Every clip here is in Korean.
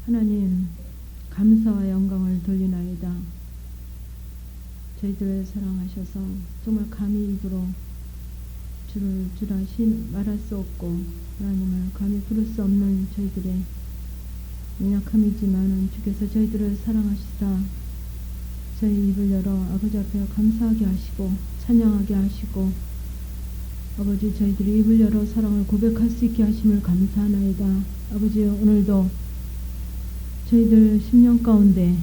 하나님 감사와 영광을 돌리나이다. 저희들을 사랑하셔서 정말 감히 입으로 주를 주라 말할 수 없고 하나님을 감히 부를 수 없는 저희들의 연약함이지만은 주께서 저희들을 사랑하시사 저희 입을 열어 아버지 앞에 감사하게 하시고 찬양하게 하시고 아버지 저희들이 입을 열어 사랑을 고백할 수 있게 하심을 감사하나이다. 아버지 오늘도 저희들 심령 가운데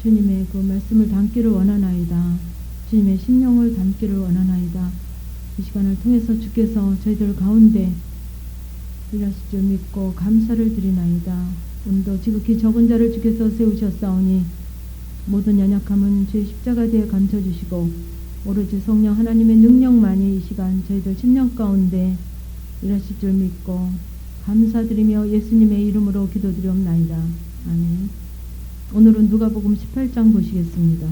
주님의 그 말씀을 담기를 원하나이다. 주님의 심령을 담기를 원하나이다. 이 시간을 통해서 주께서 저희들 가운데 일하실 줄 믿고 감사를 드리나이다. 오늘도 지극히 적은 자를 주께서 세우셨사오니 모든 연약함은 주의 십자가대에 감춰주시고 오로지 성령 하나님의 능력만이 이 시간 저희들 심령 가운데 일하실 줄 믿고 감사드리며 예수님의 이름으로 기도드리옵나이다. 아멘. 오늘은 누가복음 18장 보시겠습니다.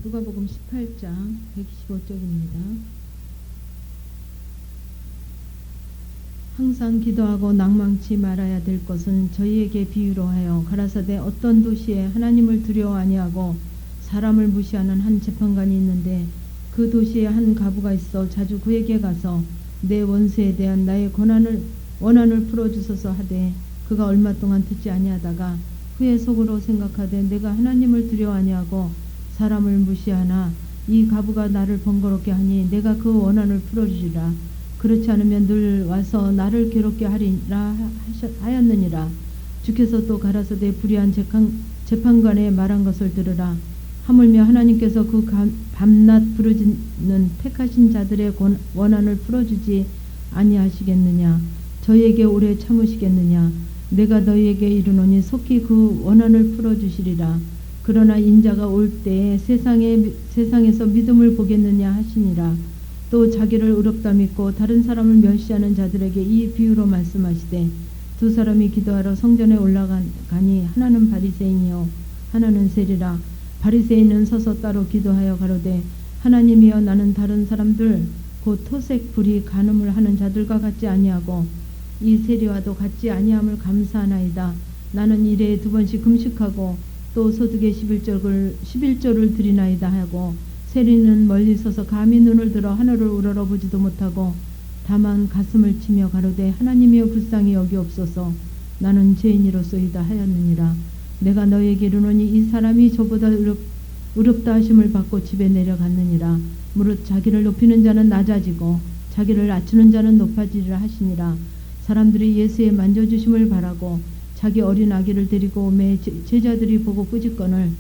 누가복음 18장 125쪽입니다. 항상 기도하고 낭망치 말아야 될 것은 저희에게 비유로 하여 가라사대 어떤 도시에 하나님을 두려워 아니하고 사람을 무시하는 한 재판관이 있는데 그 도시에 한 과부가 있어 자주 그에게 가서 내 원수에 대한 나의 원한을 풀어주소서 하되 그가 얼마 동안 듣지 아니하다가 후에 속으로 생각하되 내가 하나님을 두려워 아니하고 사람을 무시하나 이 과부가 나를 번거롭게 하니 내가 그 원한을 풀어주리라. 그렇지 않으면 늘 와서 나를 괴롭게 하리라 하였느니라. 주께서 또 가라사대 불의한 재판관의 말한 것을 들으라. 하물며 하나님께서 그 밤낮 부르짖는 택하신 자들의 원한을 풀어주지 아니하시겠느냐. 저희에게 오래 참으시겠느냐. 내가 너희에게 이르노니 속히 그 원한을 풀어주시리라. 그러나 인자가 올 때에 세상에서 믿음을 보겠느냐 하시니라. 또 자기를 의롭다 믿고 다른 사람을 멸시하는 자들에게 이 비유로 말씀하시되 두 사람이 기도하러 성전에 올라가니 하나는 바리새인이요 하나는 세리라. 바리새인은 서서 따로 기도하여 가로되 하나님이여 나는 다른 사람들 곧 토색 불의 간음을 하는 자들과 같지 아니하고 이 세리와도 같지 아니함을 감사하나이다. 나는 일에 2번씩 금식하고 또 소득의 11조를 드리나이다 하고 세리는 멀리 서서 감히 눈을 들어 하늘을 우러러보지도 못하고 다만 가슴을 치며 가로되 하나님이여 불쌍히 여기옵소서 나는 죄인이로소이다 하였느니라. 내가 너희에게 이르노니 이 사람이 저보다 의롭다 하심을 받고 집에 내려갔느니라. 무릇 자기를 높이는 자는 낮아지고 자기를 낮추는 자는 높아지리라 하시니라. 사람들이 예수의 만져주심을 바라고 자기 어린 아기를 데리고 오매 제자들이 보고 꾸짖거늘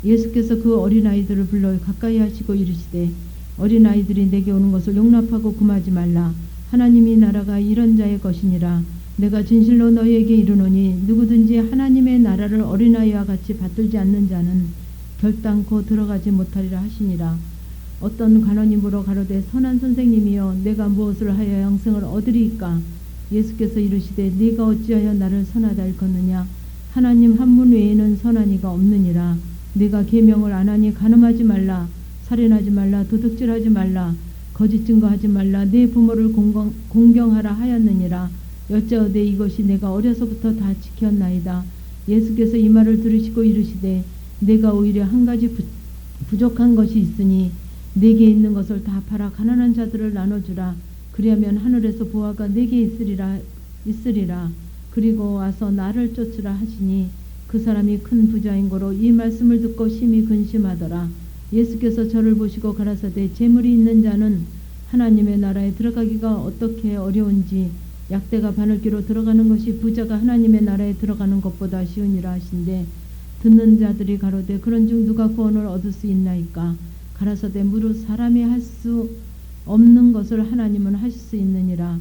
예수께서 그 어린아이들을 불러 가까이 하시고 이르시되 어린아이들이 내게 오는 것을 용납하고 금하지 말라. 하나님이 나라가 이런 자의 것이니라. 내가 진실로 너희에게 이르노니 누구든지 하나님의 나라를 어린아이와 같이 받들지 않는 자는 결단코 들어가지 못하리라 하시니라. 어떤 간원이 물어 가로되 선한 선생님이여 내가 무엇을 하여 영생을 얻으리이까. 예수께서 이르시되 네가 어찌하여 나를 선하다 일컫느냐. 하나님 한 분 외에는 선한 이가 없느니라. 네가 계명을 안 하니 간음하지 말라, 살인하지 말라, 도둑질하지 말라, 거짓 증거하지 말라, 네 부모를 공경하라 하였느니라. 여짜오되 이것이 내가 어려서부터 다 지켰나이다. 예수께서 이 말을 들으시고 이르시되 내가 오히려 한 가지 부족한 것이 있으니 네게 있는 것을 다 팔아 가난한 자들을 나눠주라. 그리하면 하늘에서 보화가 네게 있으리라. 그리고 와서 나를 쫓으라 하시니 그 사람이 큰 부자인 고로 이 말씀을 듣고 심히 근심하더라. 예수께서 저를 보시고 가라사대 재물이 있는 자는 하나님의 나라에 들어가기가 어떻게 어려운지 약대가 바늘기로 들어가는 것이 부자가 하나님의 나라에 들어가는 것보다 쉬우니라 하신대. 듣는 자들이 가로되 그런즉 누가 구원을 얻을 수 있나이까. 가라사대 무릇 사람이 할 수 없는 것을 하나님은 하실 수 있느니라.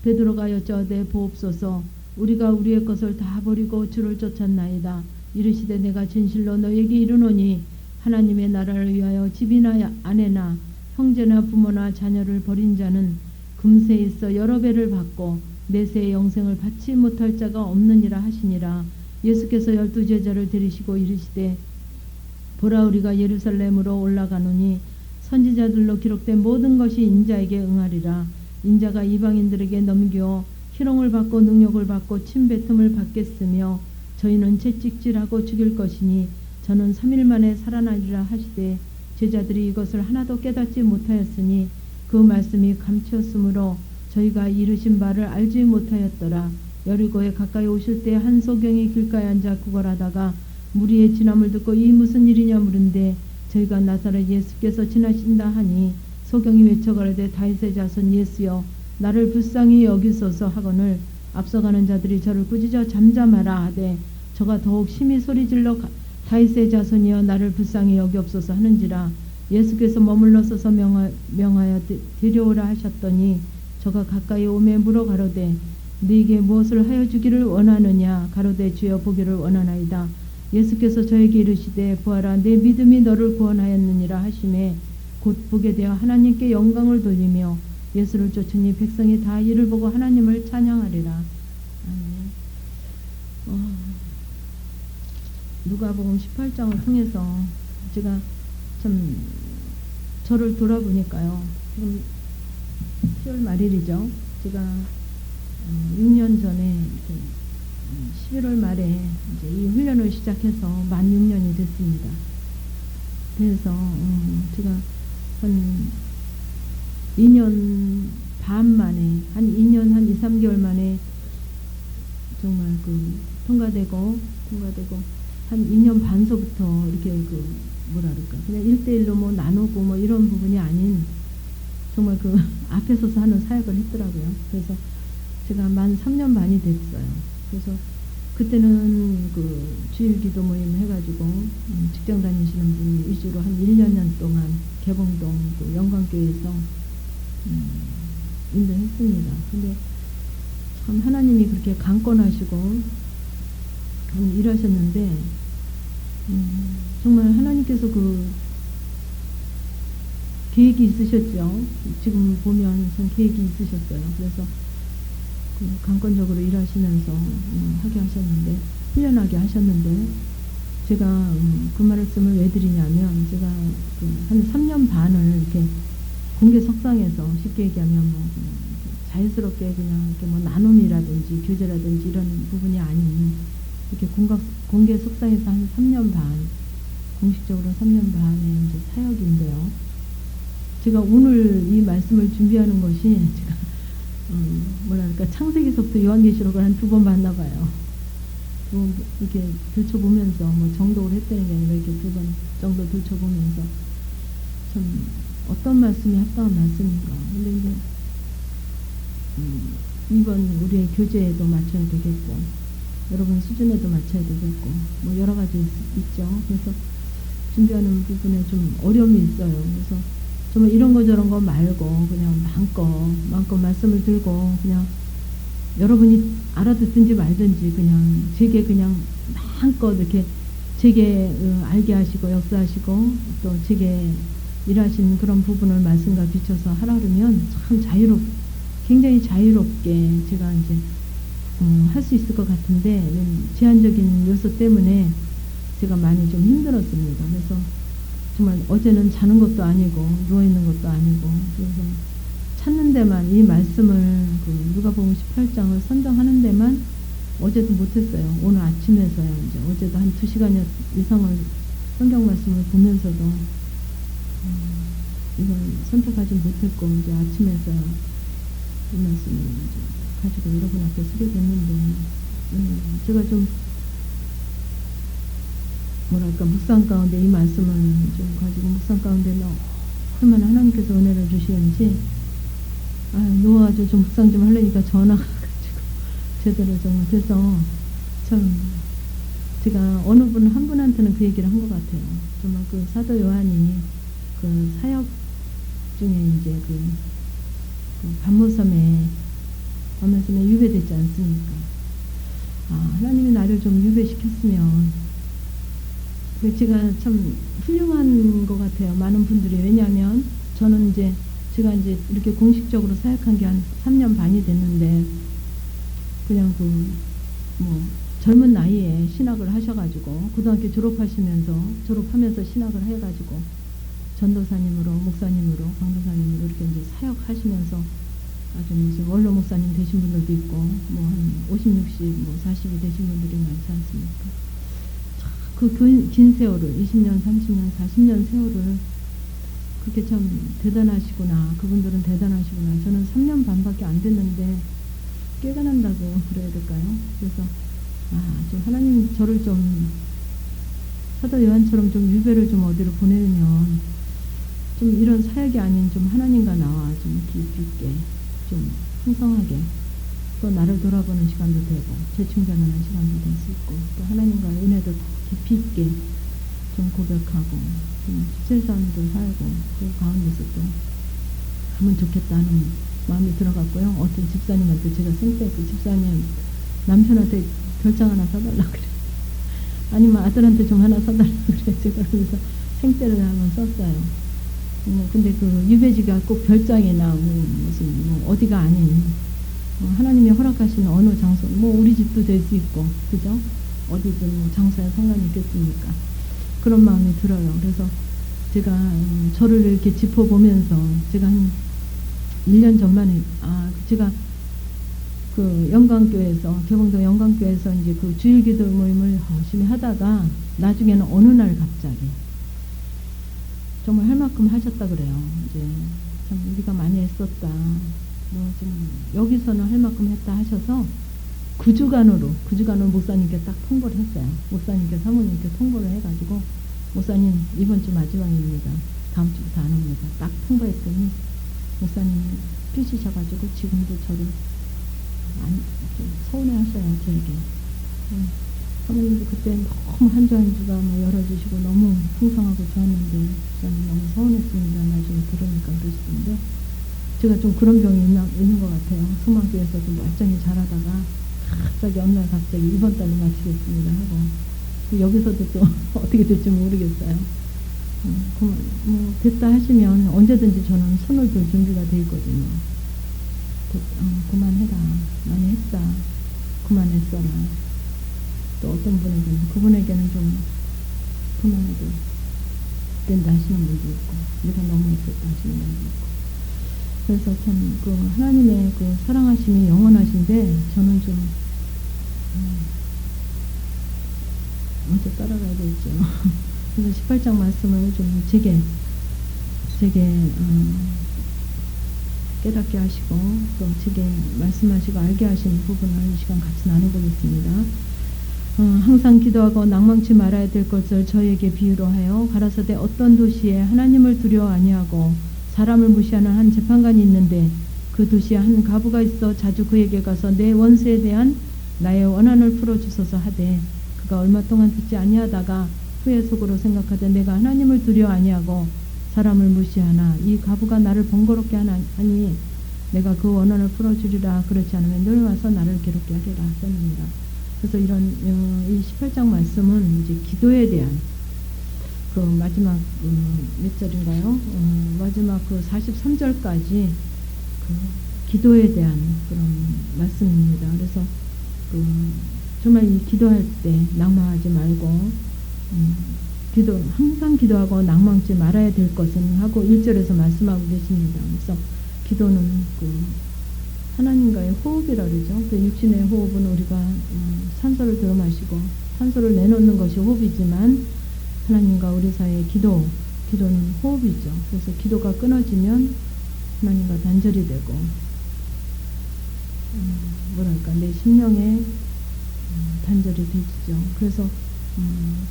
베드로가 여짜오되 보옵소서 우리가 우리의 것을 다 버리고 주를 쫓았나이다. 이르시되 내가 진실로 너에게 이르노니 하나님의 나라를 위하여 집이나 아내나 형제나 부모나 자녀를 버린 자는 금세 있어 여러 배를 받고 내세의 영생을 받지 못할 자가 없느니라 하시니라. 예수께서 12 제자를 데리시고 이르시되 보라 우리가 예루살렘으로 올라가노니 선지자들로 기록된 모든 것이 인자에게 응하리라. 인자가 이방인들에게 넘겨 희롱을 받고 능욕을 받고 침뱉음을 받겠으며 저희는 채찍질하고 죽일 것이니 저는 3일 만에 살아나리라 하시되 제자들이 이것을 하나도 깨닫지 못하였으니 그 말씀이 감추었으므로 저희가 이르신 바를 알지 못하였더라. 여리고에 가까이 오실 때 한 소경이 길가에 앉아 구걸하다가 무리의 진함을 듣고 이 무슨 일이냐 물은데 저희가 나사렛 예수께서 지나신다 하니 소경이 외쳐가라되 다윗의 자손 예수여 나를 불쌍히 여기소서 하거늘 앞서가는 자들이 저를 꾸짖어 잠잠하라 하되 저가 더욱 심히 소리질러 다윗의 자손이여 나를 불쌍히 여기옵소서 하는지라. 예수께서 머물러 서서 명하여 데려오라 하셨더니 저가 가까이 오매 물어 가로되 네게 무엇을 하여 주기를 원하느냐. 가로되 주여 보기를 원하나이다. 예수께서 저에게 이르시되 보아라 내 믿음이 너를 구원하였느니라 하시매 곧 보게 되어 하나님께 영광을 돌리며 예수를 쫓으니 백성이 다 이를 보고 하나님을 찬양하리라. 아멘. 누가복음 18장을 통해서 제가 참 저를 돌아보니까요. 지금 10월 말일이죠. 제가 6년 전에 11월 말에 이제 이 훈련을 시작해서 만 6년이 됐습니다. 그래서 제가 한 2년 반 만에 한 2년 한 2, 3개월 만에 정말 통과되고 한 2년 반서부터 이렇게 뭐랄까 그냥 1대1로 뭐 나누고 뭐 이런 부분이 아닌 정말 앞에 서서 하는 사역을 했더라고요. 그래서 제가 만 3년 반이 됐어요. 그래서 그때는 주일기도 모임 해가지고 직장 다니시는 분 위주로 한 1년 동안 개봉동 영광교회에서 인도했습니다. 근데 참 하나님이 그렇게 강권하시고 일하셨는데 정말 하나님께서 계획이 있으셨죠. 지금 보면 참 계획이 있으셨어요. 그래서 강권적으로 일하시면서 하게 하셨는데 훈련하게 하셨는데 제가 그 말씀을 왜 드리냐면 제가 한 3년 반을 이렇게 공개 석상에서 쉽게 얘기하면 뭐 자연스럽게 그냥 이렇게 뭐 나눔이라든지 교제라든지 이런 부분이 아닌 이렇게 공개 석상에서 한 3년 반 공식적으로 3년 반의 이제 사역인데요. 제가 오늘 이 말씀을 준비하는 것이 제가 뭐랄까 창세기서부터 요한계시록을 한 2번 봤나 봐요. 이렇게 들춰보면서 뭐 정독을 했다는 게 아니라 이렇게 2번 정도 들춰보면서 참 어떤 말씀이 합당한 말씀인가. 근데 이제 이번 우리의 교제에도 맞춰야 되겠고 여러분 수준에도 맞춰야 되겠고 뭐 여러 가지 있죠. 그래서 준비하는 부분에 좀 어려움이 있어요. 그래서 정말 이런 거 저런 거 말고 그냥 마음껏 말씀을 들고 그냥 여러분이 알아듣든지 말든지 그냥 제게 그냥 마음껏 이렇게 제게 알게 하시고 역사하시고 또 제게 일하신 그런 부분을 말씀과 비춰서 하라 그러면 참 굉장히 자유롭게 제가 이제 할 수 있을 것 같은데 제한적인 요소 때문에 제가 많이 좀 힘들었습니다. 그래서 정말 어제는 자는 것도 아니고 누워있는 것도 아니고 그래서 찾는 데만 이 말씀을 누가복음 18장을 선정하는 데만 어제도 못했어요. 오늘 아침에서야 이제 어제도 한 2시간 이상을 성경 말씀을 보면서도 이걸 선택하지 못했고 이제 아침에서야 이 말씀을 이제 가지고 여러분 앞에 서게 됐는데 제가 좀 뭐랄까 묵상 가운데 이 말씀을 좀 가지고 묵상 가운데 얼마나 하나님께서 은혜를 주시는지 누워가지고 좀 묵상 좀 하려니까 전화가 가지고 제대로 좀 못해서 참 제가 어느 한 분한테는 그 얘기를 한 것 같아요. 정말 사도 요한이 사역 중에 이제 밤모섬에 유배됐지 않습니까? 하나님이 나를 좀 유배시켰으면. 근데 제가 참 훌륭한 것 같아요. 많은 분들이. 왜냐하면 저는 제가 이렇게 공식적으로 사역한 게 한 3년 반이 됐는데, 그냥 젊은 나이에 신학을 하셔가지고, 고등학교 졸업하면서 신학을 해가지고, 전도사님으로, 목사님으로, 강도사님으로 이렇게 사역하시면서 아주 무슨 원로 목사님 되신 분들도 있고, 한 50, 60, 40이 되신 분들이 많지 않습니까? 그 긴 세월을, 20년, 30년, 40년 세월을, 그게 참 대단하시구나. 그분들은 대단하시구나. 저는 3년 반밖에 안 됐는데 깨가 난다고 그래야 될까요? 그래서 좀 하나님 저를 좀 사도 요한처럼 좀 유배를 좀 어디로 보내면 좀 이런 사역이 아닌 좀 하나님과 나와 좀 깊이 있게 좀 풍성하게 또 나를 돌아보는 시간도 되고 재충전하는 시간도 될 수 있고 또 하나님과의 은혜도 더 깊이 있게 좀 고백하고 좀 십세산도 살고 그 가운데서 또 하면 좋겠다 하는 마음이 들어갔고요. 어떤 집사님한테 제가 그 집사님 남편한테 별장 하나 사달라 그래. 아니면 아들한테 좀 하나 사달라 그래. 제가 그래서 생떼를 한번 썼어요. 근데 그 유배지가 꼭 별장이나 무슨 어디가 아닌 하나님이 허락하신 어느 장소, 우리 집도 될 수 있고, 그죠? 어디든 장소에 상관이 있겠습니까? 그런 마음이 들어요. 그래서 제가 저를 이렇게 짚어보면서 제가 한 1년 전만에 제가 그 영광교회에서 개봉동 영광교회에서 이제 그 주일기도 모임을 열심히 하다가 나중에는 어느 날 갑자기 정말 할 만큼 하셨다 그래요. 이제 참 우리가 많이 애썼다. 좀 여기서는 할 만큼 했다 하셔서 9주간으로 목사님께 딱 통보를 했어요. 목사님께 사모님께 통보를 해가지고 목사님 이번 주 마지막입니다. 다음 주부터 안 옵니다. 딱 통보했더니 목사님이 삐지셔가지고 지금도 저를 좀 서운해 하셔요. 저에게. 사모님도 그때 너무 한 주 한 주가 열어주시고 너무 풍성하고 좋았는데 목사님 너무 서운했습니다. 나중에 들으니까 그러시던데 제가 좀 그런 병이 있는 것 같아요. 소망교회에서 좀 멀쩡히 잘하다가 갑자기 어느 날 갑자기 이번 달로 마치겠습니다 하고 여기서도 또 어떻게 될지 모르겠어요. 됐다 하시면 언제든지 저는 손을 들 준비가 돼 있거든요. 그만해라. 많이 했다. 그만했어라. 또 어떤 그분에게는 좀 그만해도 된다 하시는 분도 있고 내가 너무 했었다 하시는 분도 있고 그래서 참 하나님의 그 사랑하심이 영원하신데 저는 좀 먼저 따라가야 되겠죠. 그래서 18장 말씀을 좀 제게 깨닫게 하시고 또 제게 말씀하시고 알게 하시는 부분을 이 시간 같이 나눠보겠습니다. 항상 기도하고 낭망치 말아야 될 것을 저에게 비유로 하여 가라사대 어떤 도시에 하나님을 두려워 아니하고 사람을 무시하는 한 재판관이 있는데 그 도시에 한 과부가 있어 자주 그에게 가서 내 원수에 대한 나의 원한을 풀어주소서 하되 그가 얼마 동안 듣지 아니하다가 후에 속으로 생각하되 내가 하나님을 두려워 아니하고 사람을 무시하나 이 과부가 나를 번거롭게 하니 내가 그 원한을 풀어주리라. 그렇지 않으면 늘 와서 나를 괴롭게 하리라 썼습니다. 그래서 이 18장 말씀은 이제 기도에 대한 그 마지막 몇 절인가요? 마지막 그 43절까지 그 기도에 대한 그런 말씀입니다. 그래서 정말 이 기도할 때 낭망하지 말고 항상 기도하고 낭망치 말아야 될 것은 하고 1절에서 말씀하고 계십니다. 그래서 기도는 하나님과의 호흡이라 그러죠. 그 육신의 호흡은 우리가 산소를 들어 마시고 산소를 내놓는 것이 호흡이지만 하나님과 우리 사이의 기도는 호흡이죠. 그래서 기도가 끊어지면 하나님과 단절이 되고 내 심령에 단절이 되죠. 그래서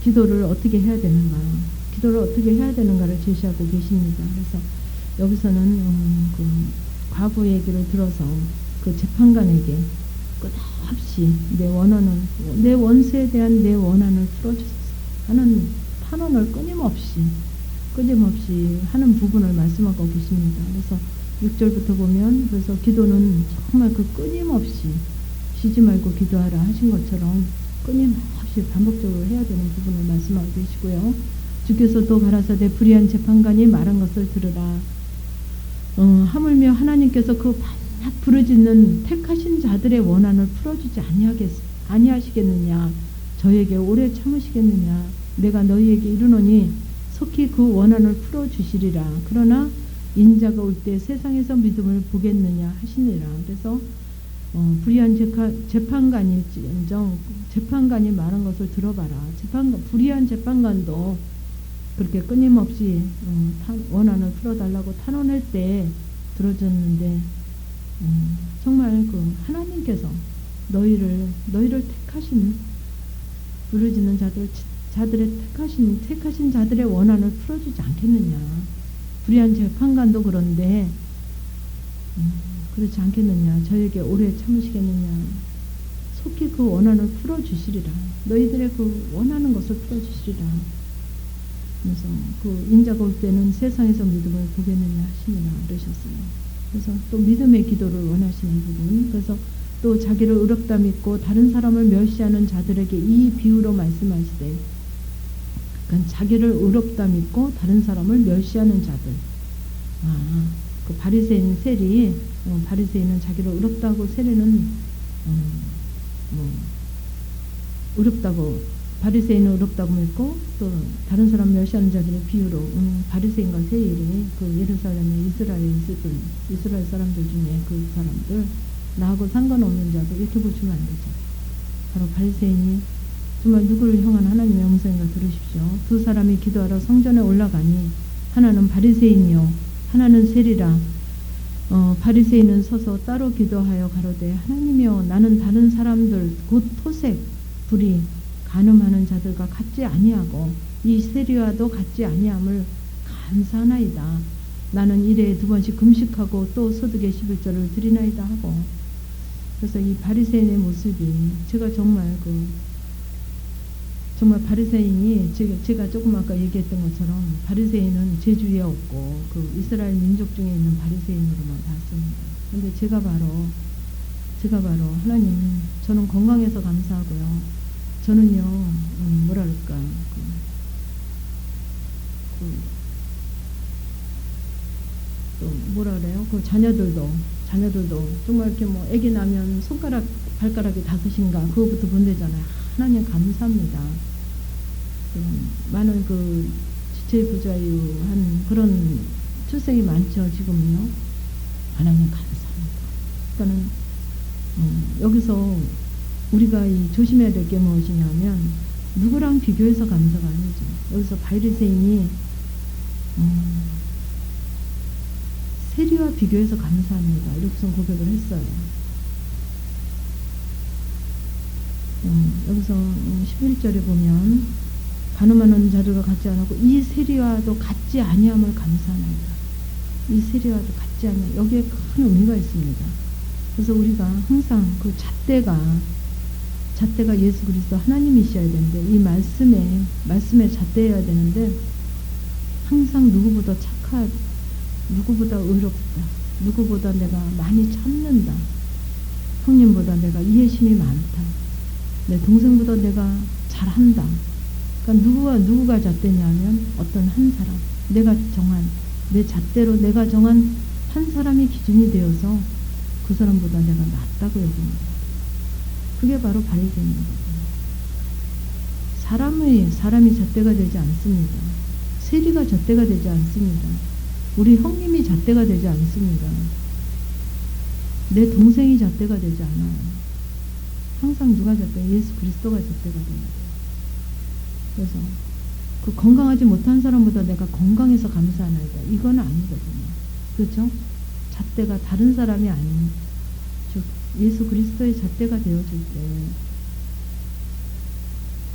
기도를 어떻게 해야 되는가를 제시하고 계십니다. 그래서 여기서는 그 과부 얘기를 들어서 그 재판관에게 끝없이 내 원수에 대한 내 원한을 풀어주소서 하는 탄원을 끊임없이 하는 부분을 말씀하고 계십니다. 그래서 6절부터 보면 그래서 기도는 정말 그 끊임없이 쉬지 말고 기도하라 하신 것처럼 끊임없이 반복적으로 해야 되는 부분을 말씀하고 계시고요. 주께서 또 가라사대 불의한 재판관이 말한 것을 들으라. 하물며 하나님께서 그 반납 부르짖는 택하신 자들의 원한을 풀어주지 아니하시겠느냐. 저에게 오래 참으시겠느냐. 내가 너희에게 이르노니 속히 그 원한을 풀어주시리라. 그러나 인자가 올 때 세상에서 믿음을 보겠느냐 하시니라. 그래서 불의한 재판관일지언정 재판관이 말한 것을 들어봐라. 불의한 재판관도 그렇게 끊임없이 원한을 풀어달라고 탄원할 때 들어줬는데 정말 그 하나님께서 너희를 택하신 부르짖는 자들의 택하신 자들의 원한을 풀어주지 않겠느냐. 불의한 재판관도 그런데 그렇지 않겠느냐. 저에게 오래 참으시겠느냐. 속히 그 원한을 풀어주시리라. 너희들의 그 원하는 것을 풀어주시리라. 그래서 그 인자가 올 때는 세상에서 믿음을 보겠느냐 하시니라 그러셨어요. 그래서 또 믿음의 기도를 원하시는 부분. 그래서 또 자기를 의롭다 믿고 다른 사람을 멸시하는 자들에게 이 비유로 말씀하시되, 그러니까 자기를 의롭다 믿고 다른 사람을 멸시하는 자들. 그 바리새인 세리, 바리새인은 자기를 의롭다고 세리는 의롭다고 바리새인은 의롭다고 믿고 또 다른 사람 멸시하는 자들의 비유로 바리새인과 세일이 그 예루살렘의 이스라엘 사람들 중에 그 사람들 나하고 상관없는 자들 이렇게 보시면 안 되죠. 바로 바리새인이 정말 누구를 향한 하나님의 음성인가 들으십시오. 두 사람이 기도하러 성전에 올라가니 하나는 바리새인이요 하나는 세리라. 바리새인은 서서 따로 기도하여 가로되 하나님이여 나는 다른 사람들 곧 토색 불의 간음하는 자들과 같지 아니하고 이 세리와도 같지 아니함을 감사하나이다. 나는 일에 2번씩 금식하고 또 소득의 11조를 드리나이다 하고. 그래서 이 바리새인의 모습이 제가 정말 정말 바리새인이 제가 조금 아까 얘기했던 것처럼 바리새인은 제 주위에 없고 그 이스라엘 민족 중에 있는 바리새인으로만 봤습니다. 근데 제가 바로 하나님 저는 건강해서 감사하고요. 저는요 뭐랄까 또 뭐라 그래요? 그 자녀들도 정말 이렇게 뭐 아기 나면 발가락이 5인가 그거부터 본대잖아요. 하나님 감사합니다. 많은 그 지체부자유한 그런 출생이 많죠 지금요. 하나님 감사합니다. 그러니까는 여기서 우리가 조심해야 될 게 무엇이냐면 누구랑 비교해서 감사가 아니죠. 여기서 바리새인이 세리와 비교해서 감사합니다. 이렇게 고백을 했어요. 여기서 11절에 보면 간음하는 자들과 같지 않고 이 세리와도 같지 아니함을 감사하나이다. 이 세리와도 같지 아니함. 여기에 큰 의미가 있습니다. 그래서 우리가 항상 그 잣대가 예수 그리스도 하나님이셔야 되는데 이 말씀에 잣대여야 되는데 항상 누구보다 착하고 누구보다 의롭다. 누구보다 내가 많이 참는다. 형님보다 내가 이해심이 많다. 내 동생보다 내가 잘한다. 그러니까 누구가 잣대냐면 어떤 한 사람. 내가 정한 내 잣대로 내가 정한 한 사람이 기준이 되어서 그 사람보다 내가 낫다고 여깁니다. 그게 바로 바리새인이거든요. 사람이 잣대가 되지 않습니다. 세리가 잣대가 되지 않습니다. 우리 형님이 잣대가 되지 않습니다. 내 동생이 잣대가 되지 않아요. 항상 누가 잣대? 예수 그리스도가 잣대가 돼야 돼요. 그래서 그 건강하지 못한 사람보다 내가 건강해서 감사하나이다. 이건 아니거든요. 그렇죠? 잣대가 다른 사람이 아닌 즉 예수 그리스도의 잣대가 되어줄 때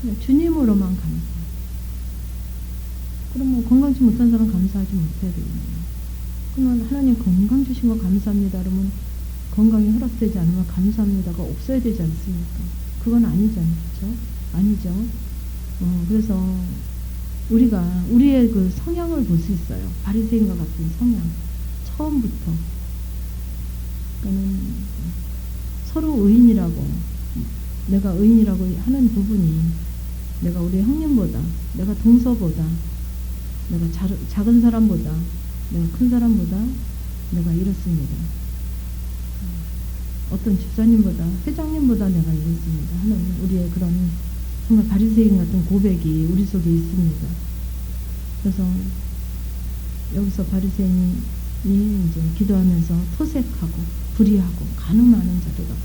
그냥 주님으로만 감사. 그럼 건강치 못한 사람 감사하지 못해야 되겠네요. 그러면 하나님 건강 주신 거 감사합니다. 그러면 건강이 허락되지 않으면 감사합니다가 없어야 되지 않습니까? 그건 아니잖아요. 그렇죠? 아니죠. 그래서 우리가 우리의 그 성향을 볼 수 있어요. 바리새인과 같은 성향. 처음부터. 그러니까 서로 의인이라고, 내가 의인이라고 하는 부분이 내가 우리 형님보다, 내가 동서보다, 내가 작은 사람보다, 내가 큰 사람보다 내가 이렇습니다. 어떤 집사님보다, 회장님보다 내가 이렇습니다 하는 우리의 그런 정말 바리새인 같은 고백이 우리 속에 있습니다. 그래서 여기서 바리새인이 이제 기도하면서 토색하고 불의하고 간음 많은 자리라고.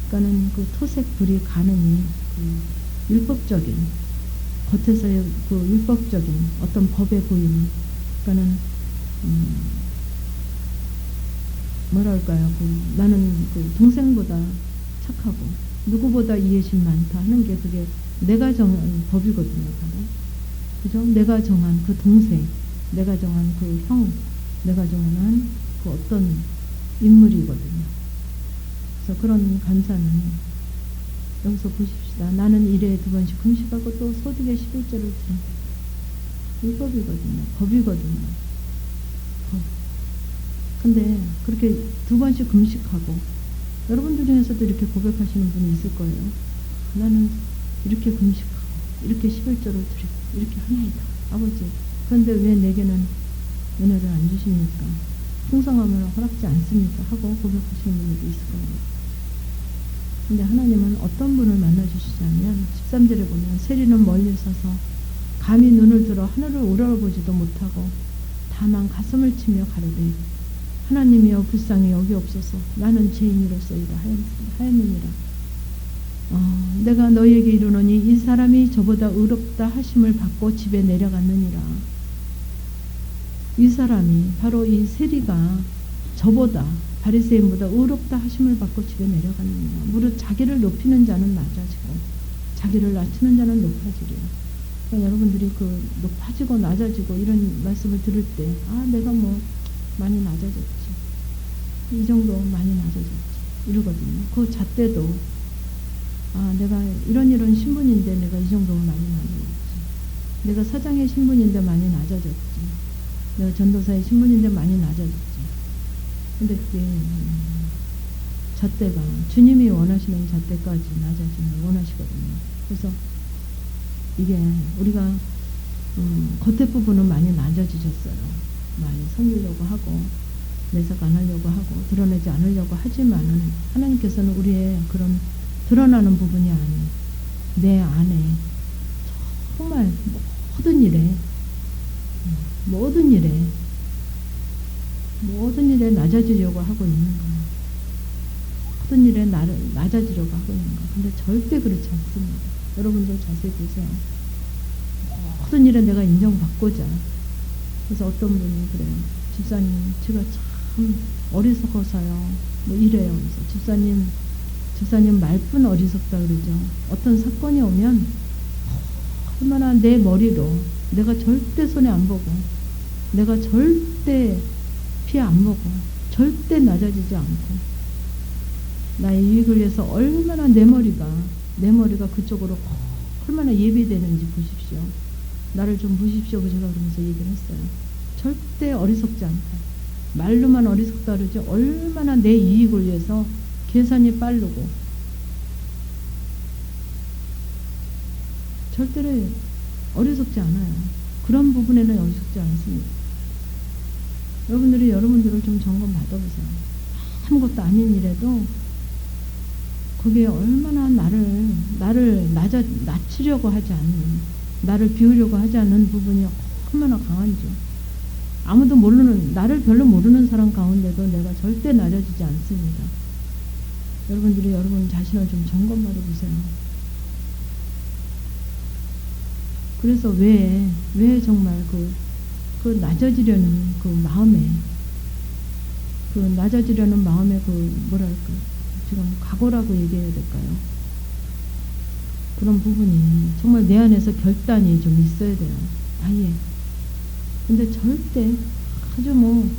그러니까는 그 토색 불의 간음이 그 율법적인, 겉에서의 그 율법적인 어떤 법에 보이는, 그러니까는 뭐랄까요, 나는 그 동생보다 착하고 누구보다 이해심 많다 하는 게 그게 내가 정한 법이거든요, 바로. 그죠? 내가 정한 그 동생, 내가 정한 그 형, 내가 정한 그 어떤 인물이거든요. 그래서 그런 간사는 여기서 보십시다. 나는 일에 2번씩 금식하고 또 소득의 11조를 드린다. 율법이거든요. 법이거든요. 법. 근데 그렇게 2번씩 금식하고, 여러분들 중에서도 이렇게 고백하시는 분이 있을 거예요. 나는 이렇게 금식하고 이렇게 11조를 드리고 이렇게 하나이다, 아버지. 그런데 왜 내게는 은혜를 안 주십니까? 풍성함을 허락지 않습니까? 하고 고백하시는 분들도 있을 거예요. 근데 하나님은 어떤 분을 만나주시냐면 13절에 보면 세리는 멀리 서서 감히 눈을 들어 하늘을 우러러보지도 못하고 다만 가슴을 치며 가로되 하나님이여 불쌍히 여기옵소서, 나는 죄인이로소이다 하였느니라. 내가 너희에게 이르노니 이 사람이 저보다 의롭다 하심을 받고 집에 내려갔느니라. 이 사람이 바로 이 세리가 저보다, 바리새인보다 의롭다 하심을 받고 집에 내려갔느니라. 무릇 자기를 높이는 자는 낮아지고 자기를 낮추는 자는 높아지리라. 그러니까 여러분들이 그 높아지고 낮아지고 이런 말씀을 들을 때, 내가 뭐 많이 낮아졌지, 이 정도 많이 낮아졌지 이러거든요. 그 잣대도 내가 이런 신분인데 내가 이 정도면 많이 낮아졌지, 내가 사장의 신분인데 많이 낮아졌지, 내가 전도사의 신분인데 많이 낮아졌지. 근데 그게 잣대가 주님이 원하시는 잣대까지 낮아지면 원하시거든요. 그래서 이게 우리가 겉에 부분은 많이 낮아지셨어요. 많이 섬기려고 하고 내색 안 하려고 하고 드러내지 않으려고 하지만은 하나님께서는 우리의 그런 드러나는 부분이 아닌 내 안에 정말 모든 일에 낮아지려고 하고 있는 거예요. 모든 일에 낮아지려고 하고 있는 거예요. 근데 절대 그렇지 않습니다. 여러분들 자세히 보세요. 모든 일에 내가 인정받고자. 그래서 어떤 분이 그래요. 집사님, 제가 참 어리석어서요. 뭐 이래요. 그래서 집사님 말뿐 어리석다 그러죠. 어떤 사건이 오면 얼마나 내 머리로 내가 절대 손에 안 보고, 내가 절대 피해 안 보고, 절대 낮아지지 않고, 나의 유익을 위해서 얼마나 내 머리가 그쪽으로 얼마나 예배되는지 보십시오. 나를 좀 보십시오. 제가 그러면서 얘기를 했어요. 절대 어리석지 않다. 말로만 어리석다 그러죠. 얼마나 내 이익을 위해서 계산이 빠르고, 절대로 어리석지 않아요. 그런 부분에는 어리석지 않습니다. 여러분들을 좀 점검 받아보세요. 아무것도 아닌 일에도 그게 얼마나 나를 낮추려고 하지 않는, 나를 비우려고 하지 않는 부분이 얼마나 강한지. 아무도 모르는, 나를 별로 모르는 사람 가운데도 내가 절대 낮아지지 않습니다. 여러분들이 여러분 자신을 좀 점검 받아보세요. 그래서 왜 정말 그 낮아지려는 그 마음에, 뭐랄까, 지금 각오라고 얘기해야 될까요? 그런 부분이 정말 내 안에서 결단이 좀 있어야 돼요. 아예. 근데 절대 아주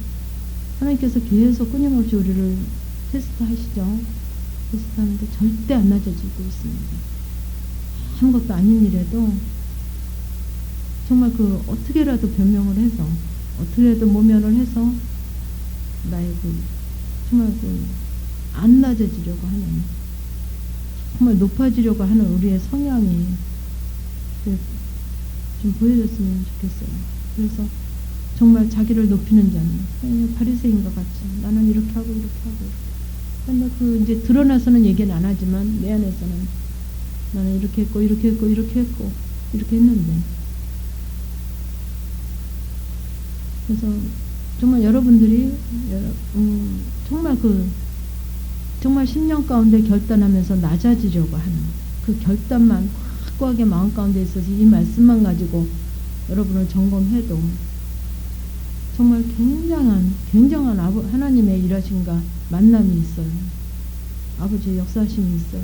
하나님께서 계속 끊임없이 우리를 테스트하시죠. 테스트하는데 절대 안 낮아지고 있습니다. 아무것도 아닌 일에도 정말 어떻게라도 변명을 해서, 어떻게라도 모면을 해서 나의 정말 안 낮아지려고 하는, 정말 높아지려고 하는 우리의 성향이 좀 보여줬으면 좋겠어요. 그래서 정말 자기를 높이는 자는 바리새인과 같이 나는 이렇게 하고 이렇게 하고, 근데 그 이제 드러나서는 얘기는 안 하지만 내 안에서는 나는 이렇게 했고 이렇게 했고 이렇게 했고 이렇게 했는데, 그래서 정말 여러분들이 정말 10년 가운데 결단하면서 낮아지려고 하는 그 결단만 확고하게 마음 가운데 있어서 이 말씀만 가지고 여러분을 점검해도 정말 굉장한 하나님의 일하심과 만남이 있어요. 아버지의 역사하심이 있어요.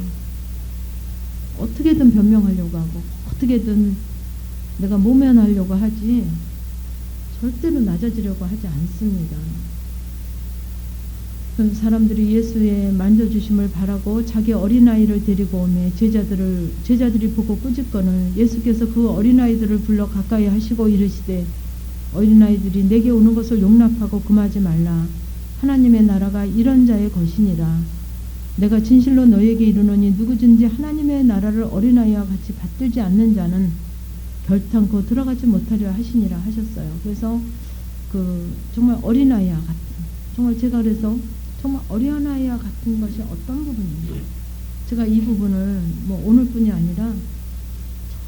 어떻게든 변명하려고 하고 어떻게든 내가 모면하려고 하지 절대로 낮아지려고 하지 않습니다. 사람들이 예수의 만져주심을 바라고 자기 어린아이를 데리고 오매 제자들이 보고 꾸짖거늘 예수께서 그 어린아이들을 불러 가까이 하시고 이르시되 어린아이들이 내게 오는 것을 용납하고 금하지 말라. 하나님의 나라가 이런 자의 것이니라. 내가 진실로 너에게 이르노니 누구든지 하나님의 나라를 어린아이와 같이 받들지 않는 자는 결탄코 들어가지 못하리라 하시니라 하셨어요. 그래서 정말 어린아이와 같은, 정말 제가 그래서 정말 어린아이와 같은 것이 어떤 부분인가, 제가 이 부분을 뭐 오늘뿐이 아니라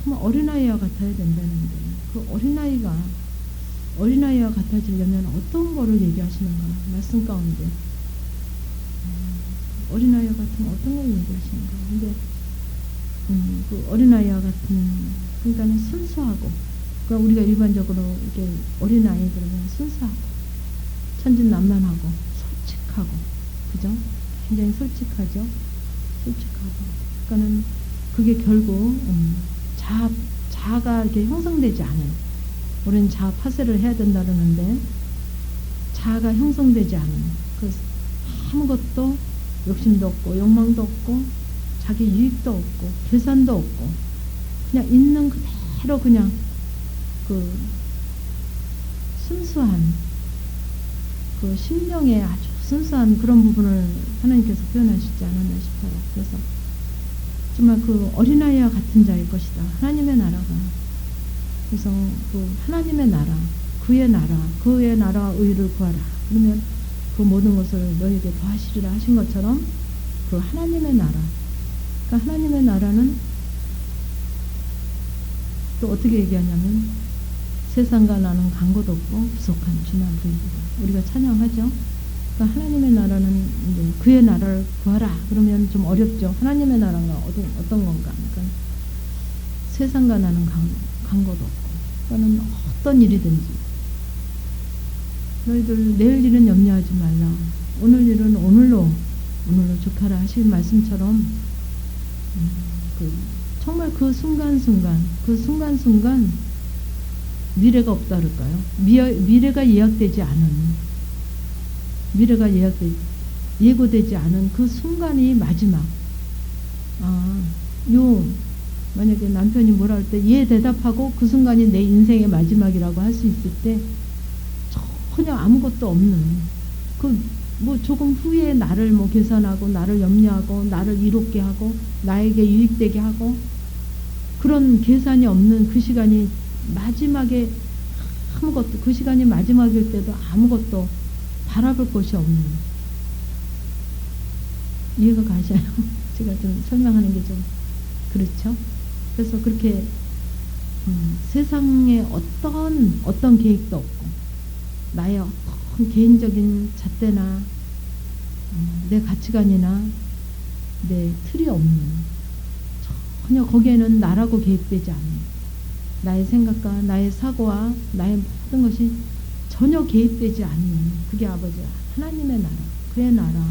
정말 어린아이와 같아야 된다는데, 그 어린아이와 같아지려면 어떤 거를 얘기하시는가 말씀 가운데 어린아이와 같은 어떤 걸 얘기하시는가. 근데 그 어린아이와 같은, 그러니까는 순수하고, 그러니까 우리가 일반적으로 이렇게 어린아이 그러면 순수하고 천진난만하고 솔직하고, 그죠? 굉장히 솔직하죠. 솔직하고. 그러니까는 그게 결국 자아가 이렇게 형성되지 않은, 우리는 자아 파쇄를 해야 된다 그러는데 자아가 형성되지 않은, 그 아무것도 욕심도 없고 욕망도 없고 자기 유익도 없고 계산도 없고 그냥 있는 그대로 그냥 그 순수한, 그 심령의 아주 순수한 그런 부분을 하나님께서 표현하시지 않았나 싶어요. 그래서 정말 그 어린아이와 같은 자일 것이다, 하나님의 나라가. 그래서 그 하나님의 나라, 그의 나라와 의를 구하라. 그러면 그 모든 것을 너에게 더하시리라 하신 것처럼 그 하나님의 나라, 그러니까 하나님의 나라는 또 어떻게 얘기하냐면 세상과 나는 간 곳 없고 부족한 주나 부이다. 우리가 찬양하죠. 그러니까 하나님의 나라는 이제 그의 나라를 구하라. 그러면 좀 어렵죠. 하나님의 나라가 어떤 건가? 그러니까 세상과 나는 간 곳 없고, 그러니까는 어떤 일이든지 너희들 내일 일은 염려하지 말라. 오늘 일은 오늘로 족하라 하신 말씀처럼 정말 그 순간순간 미래가 없다 그럴까요? 미래가 예고되지 않은 그 순간이 마지막. 만약에 남편이 뭐라 할 때 예 대답하고 그 순간이 내 인생의 마지막이라고 할 수 있을 때 전혀 아무것도 없는, 뭐 조금 후에 나를 뭐 계산하고 나를 염려하고 나를 이롭게 하고 나에게 유익되게 하고 그런 계산이 없는 그 시간이 마지막에 아무것도, 그 시간이 마지막일 때도 아무것도 바라볼 것이 없는, 이해가 가셔요? 제가 좀 설명하는 게 좀 그렇죠? 그래서 그렇게 세상에 어떤 계획도 없고 나의 어떤 개인적인 잣대나 내 가치관이나 내 틀이 없는, 전혀 거기에는 나라고 계획되지 않는, 나의 생각과 나의 사고와 나의 모든 것이 전혀 개입되지 않는, 그게 아버지야 하나님의 나라, 그의 나라,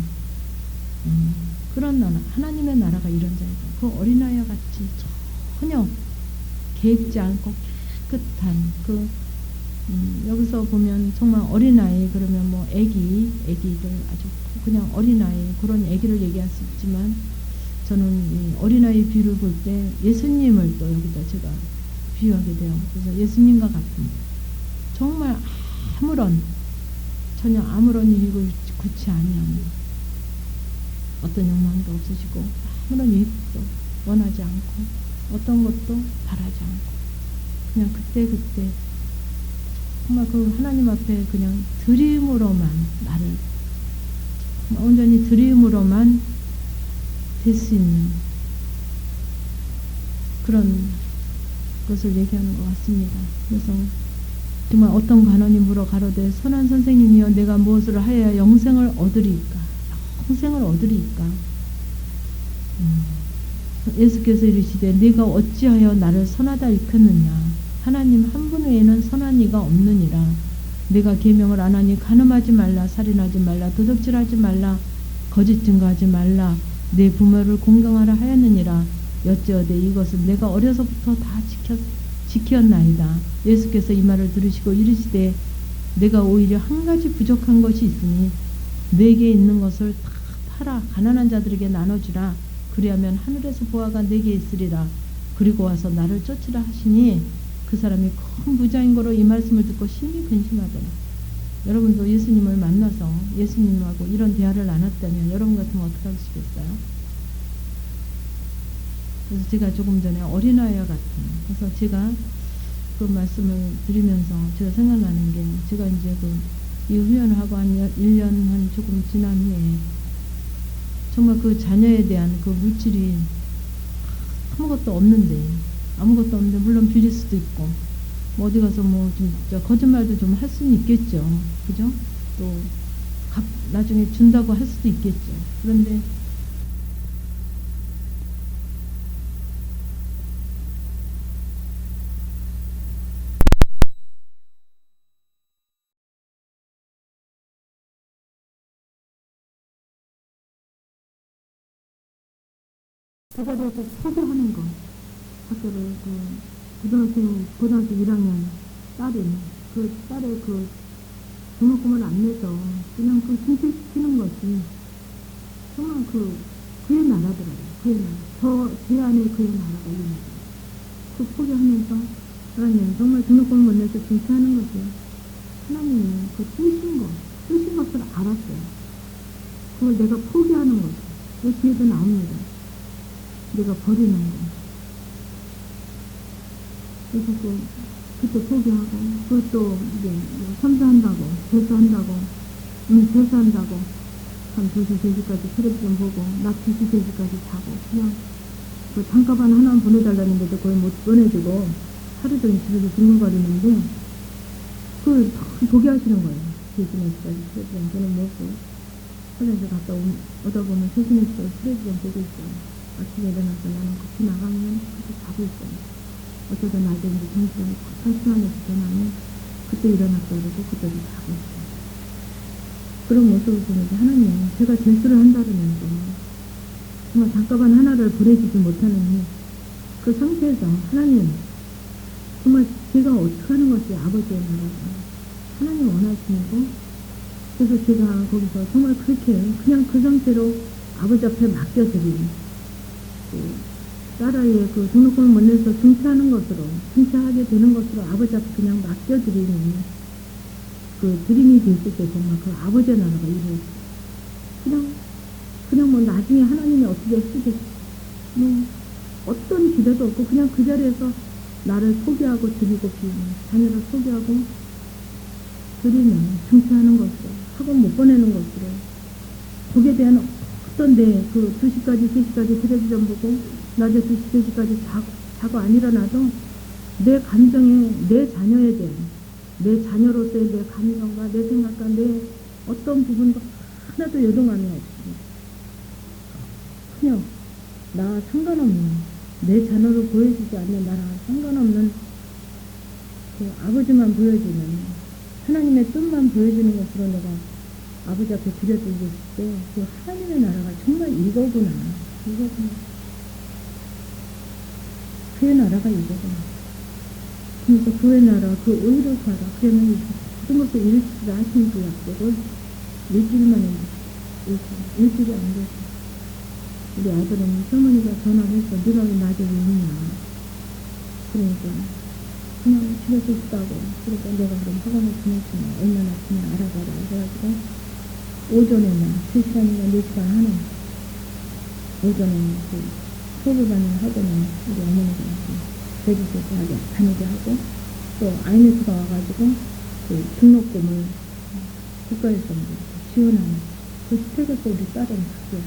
그런 나라, 하나님의 나라가 이런 자이다. 그 어린아이와 같이 전혀 개입지 않고 깨끗한 여기서 보면 정말 어린아이 그러면 뭐 애기들 아주 그냥 어린아이, 그런 애기를 얘기할 수 있지만 저는 이 어린아이 비유를 볼 때 예수님을 또 여기다 제가 비유하게 돼요. 그래서 예수님과 같은, 정말 전혀 아무런 유익을 구치 아니하는, 어떤 욕망도 없으시고 아무런 유익도 원하지 않고 어떤 것도 바라지 않고 그냥 그때 정말 그 하나님 앞에 그냥 드림으로만 나를 온전히 드림으로만 될 수 있는 그런 것을 얘기하는 것 같습니다. 그래서 정말 어떤 간원이 물어 가로되 선한 선생님이여 내가 무엇을 하여야 영생을 얻으리이까. 영생을 얻으리이까. 예수께서 이르시되 네가 어찌하여 나를 선하다 일컫느냐. 하나님 한 분 외에는 선한 이가 없느니라. 내가 계명을 안 하니 간음하지 말라, 살인하지 말라, 도둑질하지 말라, 거짓 증거하지 말라, 내 부모를 공경하라 하였느니라. 여찌어되 이것은 내가 어려서부터 다 지켰나이다. 예수께서 이 말을 들으시고 이르시되 내가 오히려 한 가지 부족한 것이 있으니 내게 있는 것을 다 팔아 가난한 자들에게 나눠주라. 그리하면 하늘에서 보화가 내게 있으리라. 그리고 와서 나를 쫓으라 하시니 그 사람이 큰 부자인 거로 이 말씀을 듣고 심히 근심하더라. 여러분도 예수님을 만나서 예수님하고 이런 대화를 나눴다면 여러분 같으면 어떻게 하시겠어요? 그래서 제가 조금 전에 어린아이와 같은, 그래서 제가 그 말씀을 드리면서 제가 생각나는 게, 제가 이제 이 후연하고 한 1년 한 조금 지난 후에 정말 그 자녀에 대한 그 물질이 아무것도 없는데 물론 빌릴 수도 있고 뭐 어디 가서 뭐 좀 거짓말도 좀 할 수는 있겠죠. 그죠? 또 나중에 준다고 할 수도 있겠죠. 그런데 제가 대해서 소개하는 거, 학교를 고등학교 1학년 딸인 그 딸의 그 등록금을 안 내서 그냥 그 중퇴시키는 것이 정말 그의 나라더라고요. 그의 나라. 제 안에 그의 나라가 있는 거예요. 그 포기하면서 하나님 정말 등록금을 못 내서 중퇴하는 것이 하나님이 그 뜨신 것을 알았어요. 그걸 내가 포기하는 거죠. 그 뒤에도 나옵니다. 내가 버리는 거. 그래서 그때 포기하고, 그것도 이제 선사한다고, 제사한다고, 한 2시, 3시까지 텔레비전 보고, 낮 2시, 3시까지 자고, 그냥 그 단가반 하나만 보내달라는데도 거의 못 보내주고, 하루 종일 집에서 뒹굴거리는데, 그걸 포기하시는 거예요. 3시, 4시까지 텔레비전 저는 먹고, 화장실 갔다 오다 보면 3시, 4시까지 텔레비전 보고 있어요. 아침에 일어나서 나는 급히 나가면 그렇게 자고 있어요. 어쩌다 낮에 이제 정신이 탁 시간에 지나면 그때 일어났다 그러고 그때도 자고 있어요. 그런 모습을 보면서 하나님, 제가 재수를 한다면서 정말 단가반 하나를 보내주지 못하는 그 상태에서 하나님, 정말 제가 어떻게 하는 것이 아버지의 나라가 하나님 원하시고, 그래서 제가 거기서 정말 그렇게 그냥 그 상태로 아버지 앞에 맡겨드리는 딸아이의 그 등록금을 못 내서 중퇴하게 되는 것으로 아버지 앞에 그냥 맡겨드리는 그 드림이 됐을 때 정말 그 아버지의 나라가 이루어졌어요. 그냥 뭐 나중에 하나님이 어떻게 해주겠어. 뭐 어떤 기대도 없고 그냥 그 자리에서 나를 포기하고 드리고 비우는 자녀를 포기하고 드리는 중퇴하는 것으로 학원 못 보내는 것으로 거기에 대한 어떤 그 2시까지 3시까지 텔레비전 보고 낮에 2시 3시까지 자고 안 일어나도 내 감정에 내 자녀에 대한 내 자녀로서의 내 감정과 내 생각과 내 어떤 부분도 하나도 요동함이 없습니다. 그냥 나와 상관없는 내 자녀로 보여지지 않는 나랑 상관없는 그 아버지만 보여주는 하나님의 뜻만 보여주는 것으로 내가 아버지 앞에 드려드리고 있을 때 그 하나님의 나라가 정말 이거구나. 그의 나라가 이거구나. 그래서 그의 나라, 그 의를 구하라. 그러면 모든 것을 일치를 하시는 그 약속을 일주일 만에 일주일이 안 돼서 우리 아들은 할머니가 전화를 해서 네가 왜 낮에 왜 있냐. 그러니까 그냥 집에서 있다고. 그러니까 내가 그럼 학원을 보냈으면 얼마나 그냥 알아봐라. 그래가지고 오전에는 3시간이나 4시간 하는 오전에 그 수업을 받는 학원에 우리 어머니가 대기실에서 다니게 하고, 또 IMF가 와가지고 그 등록금을 국가에서 지원하는 그 스택에서 우리 딸은 학교를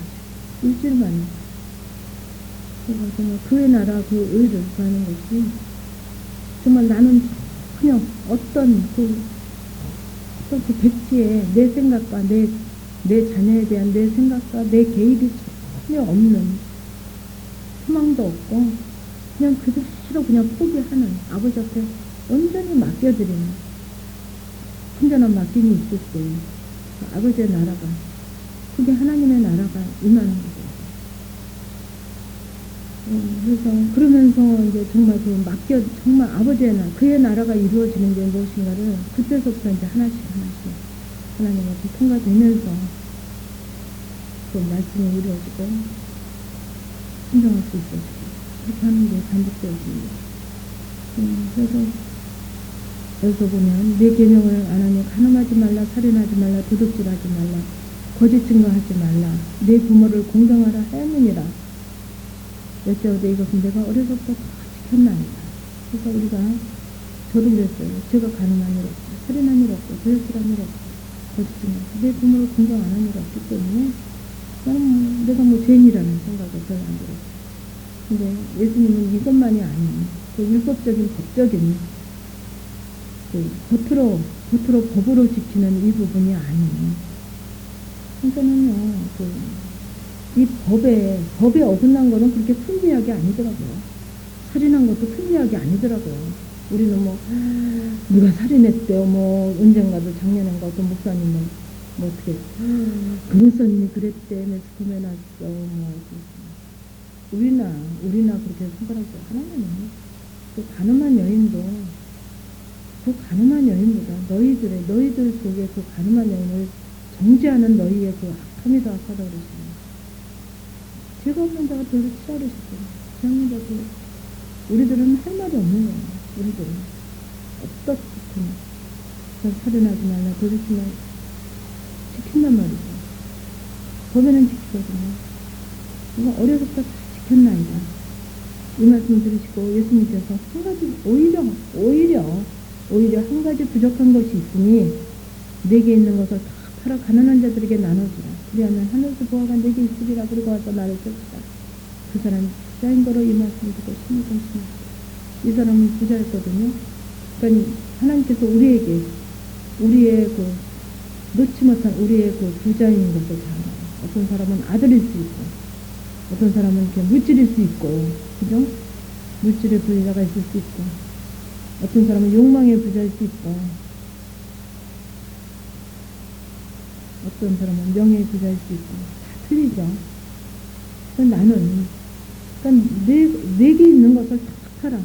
일주일 만에. 그래서 정말 그의 나라 그 의를 구하는 것이 정말 나는 전혀 어떤 그 백지에 내 생각과 내 자녀에 대한 내 생각과 내 개입이 전혀 없는, 희망도 없고 그냥 그대로 그냥 포기하는, 아버지 앞에 온전히 맡겨드리는, 온전한 맡김이 있을 때 그 아버지의 나라가, 그게 하나님의 나라가 임하는 거죠. 그래서 그러면서 이제 정말 정말 아버지의 나라, 그의 나라가 이루어지는 게 무엇인가를 그때서부터 이제 하나씩 하나님 앞에 통과되면서 그 말씀이 이루어지고 순종할 수 있어지고, 그렇게 하는 게 반복되어집니다. 그래서 여기서 보면 내 계명을 안 하니 간음하지 말라, 살인하지 말라, 도둑질하지 말라, 거짓 증거하지 말라, 내 부모를 공경하라 하였느니라. 여쭤오되 이것은 내가 어려서부터 다 지켰나이다. 그래서 우리가, 저도 그랬어요. 제가 간음한 일 없고, 살인한 일 없고, 도둑질한 일 없고, 거짓 증거, 내 부모를 공경 안 한 일 없기 때문에 나는 내가 죄인이라는 생각이 별로 안 들었어요. 근데 예수님은 이것만이 아닌 그 율법적인 법적인 그 겉으로 법으로 지키는 이 부분이 아닌, 그러니까는요, 이 법에 어긋난 거는 그렇게 큰 이야기 아니더라고요. 살인한 것도 큰 이야기 아니더라고요. 우리는 누가 살인했대요. 언젠가도 작년인가 어떤 목사님은 어떻게, 그 목사님이 그랬대. 매스컴에 났어. 우리나 그렇게 손가락질 하나님은 그 가늠한 여인보다 너희들 속에 그 가늠한 여인을 정죄하는 너희의 그 악함이 더 악하다 그러시네요. 죄가 없는 자가 별로 치라르시죠. 죄 없는 자가 우리들은 할 말이 없는 거예요. 우리들은 어떻든 살인하지 말라, 도둑질 말라 지킨단 말이죠. 법에는 지키거든요. 이거 어려서부터 다 지켰나이다. 이 말씀을 들으시고 예수님께서 한 가지 오히려 한 가지 부족한 것이 있으니 내게 있는 것을 다 팔아 가난한 자들에게 나눠주라. 그리하면 하늘에서 보아가 내게 있으리라. 그리고 와서 나를 쫓으라. 그 사람이 부자인 거로 이 말씀을 듣고 심히 동심합니다. 이 사람은 부자였거든요. 그러니까 하나님께서 우리의 놓지 못한 우리의 부자인 것을 잘 알아요. 어떤 사람은 아들일 수 있고, 어떤 사람은 이렇게 물질일 수 있고, 그죠? 물질의 부자가 있을 수 있고, 어떤 사람은 욕망의 부자일 수 있고, 어떤 사람은 명예의 부자일 수 있고, 다 틀리죠. 그러니까 나는, 내게 있는 것을 다 팔아.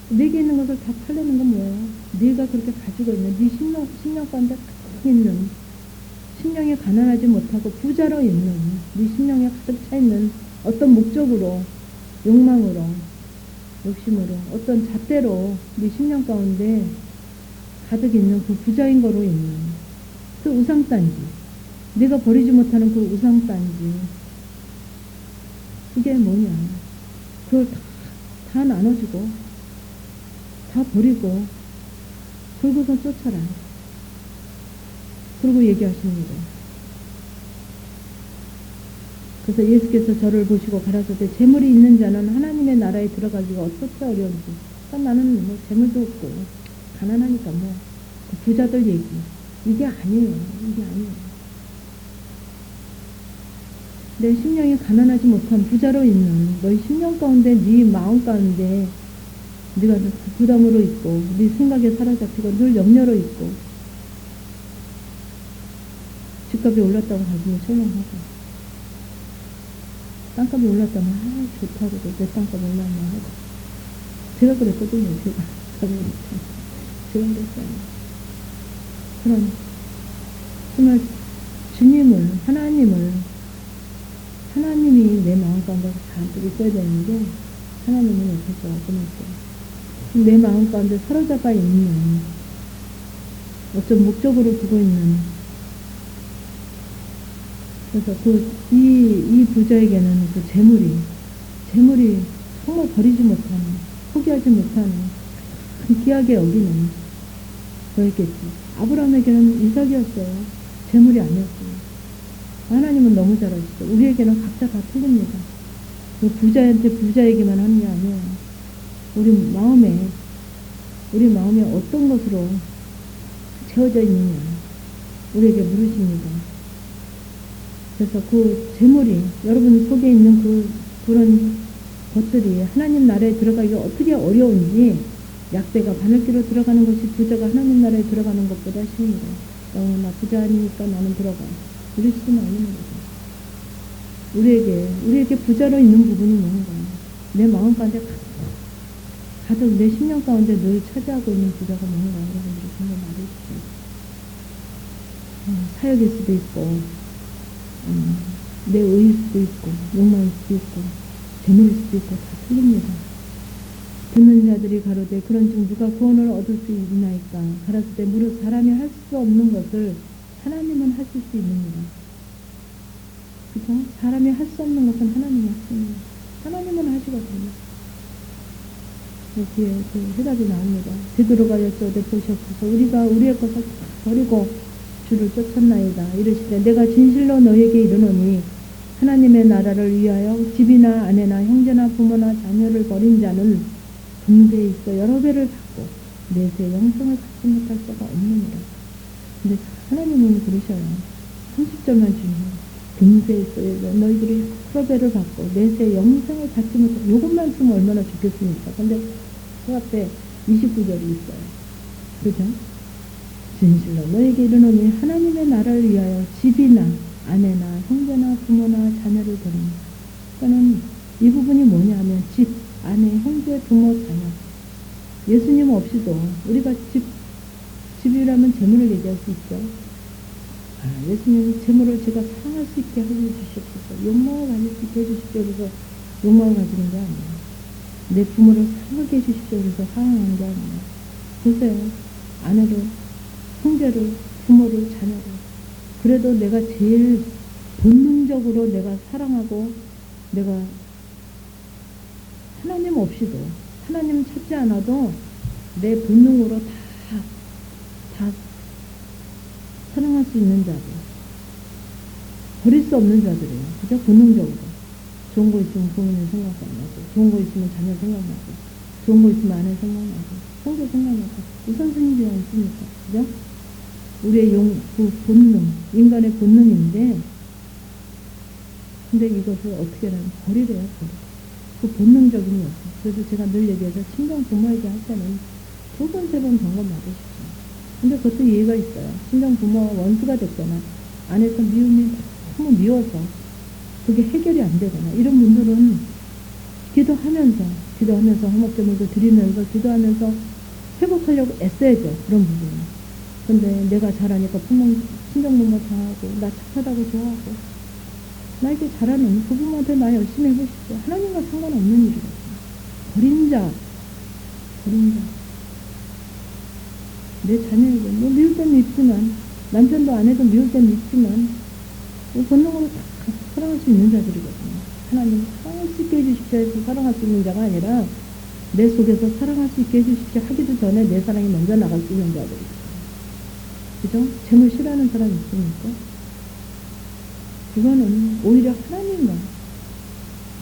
내게 있는 것을 다 팔려는 건 뭐예요? 네가 그렇게 가지고 있는, 네 심령 가운데 가득 있는, 심령에 가난하지 못하고 부자로 있는, 네 심령에 가득 차 있는 어떤 목적으로, 욕망으로, 욕심으로, 어떤 잣대로 네 심령 가운데 가득 있는 그 부자인 거로 있는 그 우상단지, 내가 버리지 못하는 그 우상단지, 그게 뭐냐? 그걸 다 나눠주고 다 버리고 그러고서 쫓아라. 그러고 얘기하시는 거예요. 그래서 예수께서 저를 보시고 가라사대 재물이 있는 자는 하나님의 나라에 들어가기가 어떻게 어려운지. 그러니까 나는 재물도 없고 가난하니까 그 부자들 얘기, 이게 아니에요. 내 심령이 가난하지 못한 부자로 있는 너희 심령 가운데, 네 마음 가운데 네가 부담으로 있고, 네 생각에 사로잡히고 늘 염려로 있고, 집값이 올랐다고 가슴이 철렁하고, 땅값이 올랐다면 좋다 그러고, 내 땅값 올랐나 하고. 제가 그랬거든요. 제가 그랬어요. 그런 정말 하나님이 내 마음 가운데 잔뜩 있어야 되는데 하나님은 옆에서 끊었어요. 내 마음 가운데 사로잡아 있는, 어떤 목적으로 두고 있는 그래서 이 부자에게는 그 재물이 정말 버리지 못하는, 포기하지 못하는, 귀하게 여기는 거였겠지. 아브라함에게는 이삭이었어요. 재물이 아니었어요. 하나님은 너무 잘 아시죠. 우리에게는 각자 다 틀립니다. 부자에게만 하는 게 아니에요. 우리 마음에 어떤 것으로 채워져 있느냐, 우리에게 물으십니다. 그래서 그 재물이 여러분 속에 있는 그런 것들이 하나님 나라에 들어가기가 어떻게 어려운지, 약대가 바늘기로 들어가는 것이 부자가 하나님 나라에 들어가는 것보다 쉬웁니다. 나 부자 아니니까 나는 들어가. 이러시면 안 됩니다. 우리에게 부자로 있는 부분이 뭔가, 내 마음 가운데 가득, 내 심령 가운데 늘 차지하고 있는 부자가 뭔가, 여러분들이 정말 말해주세요. 사역일 수도 있고, 내 의일 수도 있고, 욕망일 수도 있고, 재물일 수도 있고, 다 틀립니다. 듣는 자들이 가로되 그런 중 누가 구원을 얻을 수 있나이까. 가라사대 때 무릇 사람이 할 수 없는 것을 하나님은 하실 수 있습니다. 그죠? 사람이 할 수 없는 것은 하나님이 하십니다. 하나님은 하시거든요. 여기에 그 해답이 나옵니다. 베드로가 여쭤되 보시옵소서. 우리가 우리의 것을 버리고 주를 쫓았나이다. 이르시되 내가 진실로 너에게 이르노니 하나님의 나라를 위하여 집이나 아내나 형제나 부모나 자녀를 버린 자는 금세에 있어 여러 배를 받고 내세 영생을 받지 못할 수가 없느니라. 근데 하나님은 그러셔요. 30절만 주시면 금세에 있어 너희들이 여러 배를 받고 내세 영생을 받지 못할, 요것만 쓰면 얼마나 좋겠습니까? 근데 그 앞에 29절이 있어요. 그죠? 진실로 너에게 이르노니 하나님의 나라를 위하여 집이나 아내나 형제나 부모나 자녀를 버린다. 그러니까는 이 부분이 뭐냐 하면 집, 아내, 형제, 부모, 자녀. 예수님 없이도 우리가 집이라면 재물을 얘기할 수 있죠. 예수님 재물을 제가 사랑할 수 있게 해주시옵소서. 욕망을 가질 수 있게 해주십시오. 그래서 욕망을 가지는 게 아니에요. 내 부모를 사랑하게 해주십시오. 그래서 사랑하는 게 아니에요. 보세요. 아내를, 형제를, 부모를, 자녀를. 그래도 내가 제일 본능적으로 내가 사랑하고, 내가 하나님 없이도, 하나님 찾지 않아도 내 본능으로 다 사랑할 수 있는 자들, 버릴 수 없는 자들이에요. 그죠? 본능적으로. 좋은 거 있으면 부모님 생각 안 나고, 좋은 거 있으면 자녀 생각나고, 좋은 거 있으면 아내 생각나고, 형제 생각나고, 우선순위지 않습니까? 그죠? 우리의 그 본능, 인간의 본능인데, 근데 이것을 어떻게 하면 버리래요, 그 본능적인 요소. 그래서 제가 늘 얘기해서 친정 부모에게 할 때는 2번, 3번 점검 받으십시오. 근데 그것도 이해가 있어요. 친정 부모가 원수가 됐거나, 안에서 미움이 너무 미워서 그게 해결이 안 되거나, 이런 분들은 기도하면서 화목제물도 드리면서 기도하면서 회복하려고 애써야죠. 그런 부분은. 근데 내가 잘하니까 친정 부모 잘하고, 나 착하다고 좋아하고, 나에게 잘하는 그 부모한테 나 열심히 해보십시오. 하나님과 상관없는 일이거든요. 버린 자. 내 자녀에게 뭐 미울 때는 있지만, 남편도 아내도 미울 때는 있지만, 본능으로 다 사랑할 수 있는 자들이거든요. 하나님 사랑할 수 있게 해주십시오 해서 사랑할 수 있는 자가 아니라, 내 속에서 사랑할 수 있게 해주십시오 하기도 전에 내 사랑이 먼저 나갈 수 있는 자들이거든요. 그죠? 재물 싫어하는 사람 있습니까? 그거는 오히려 하나님과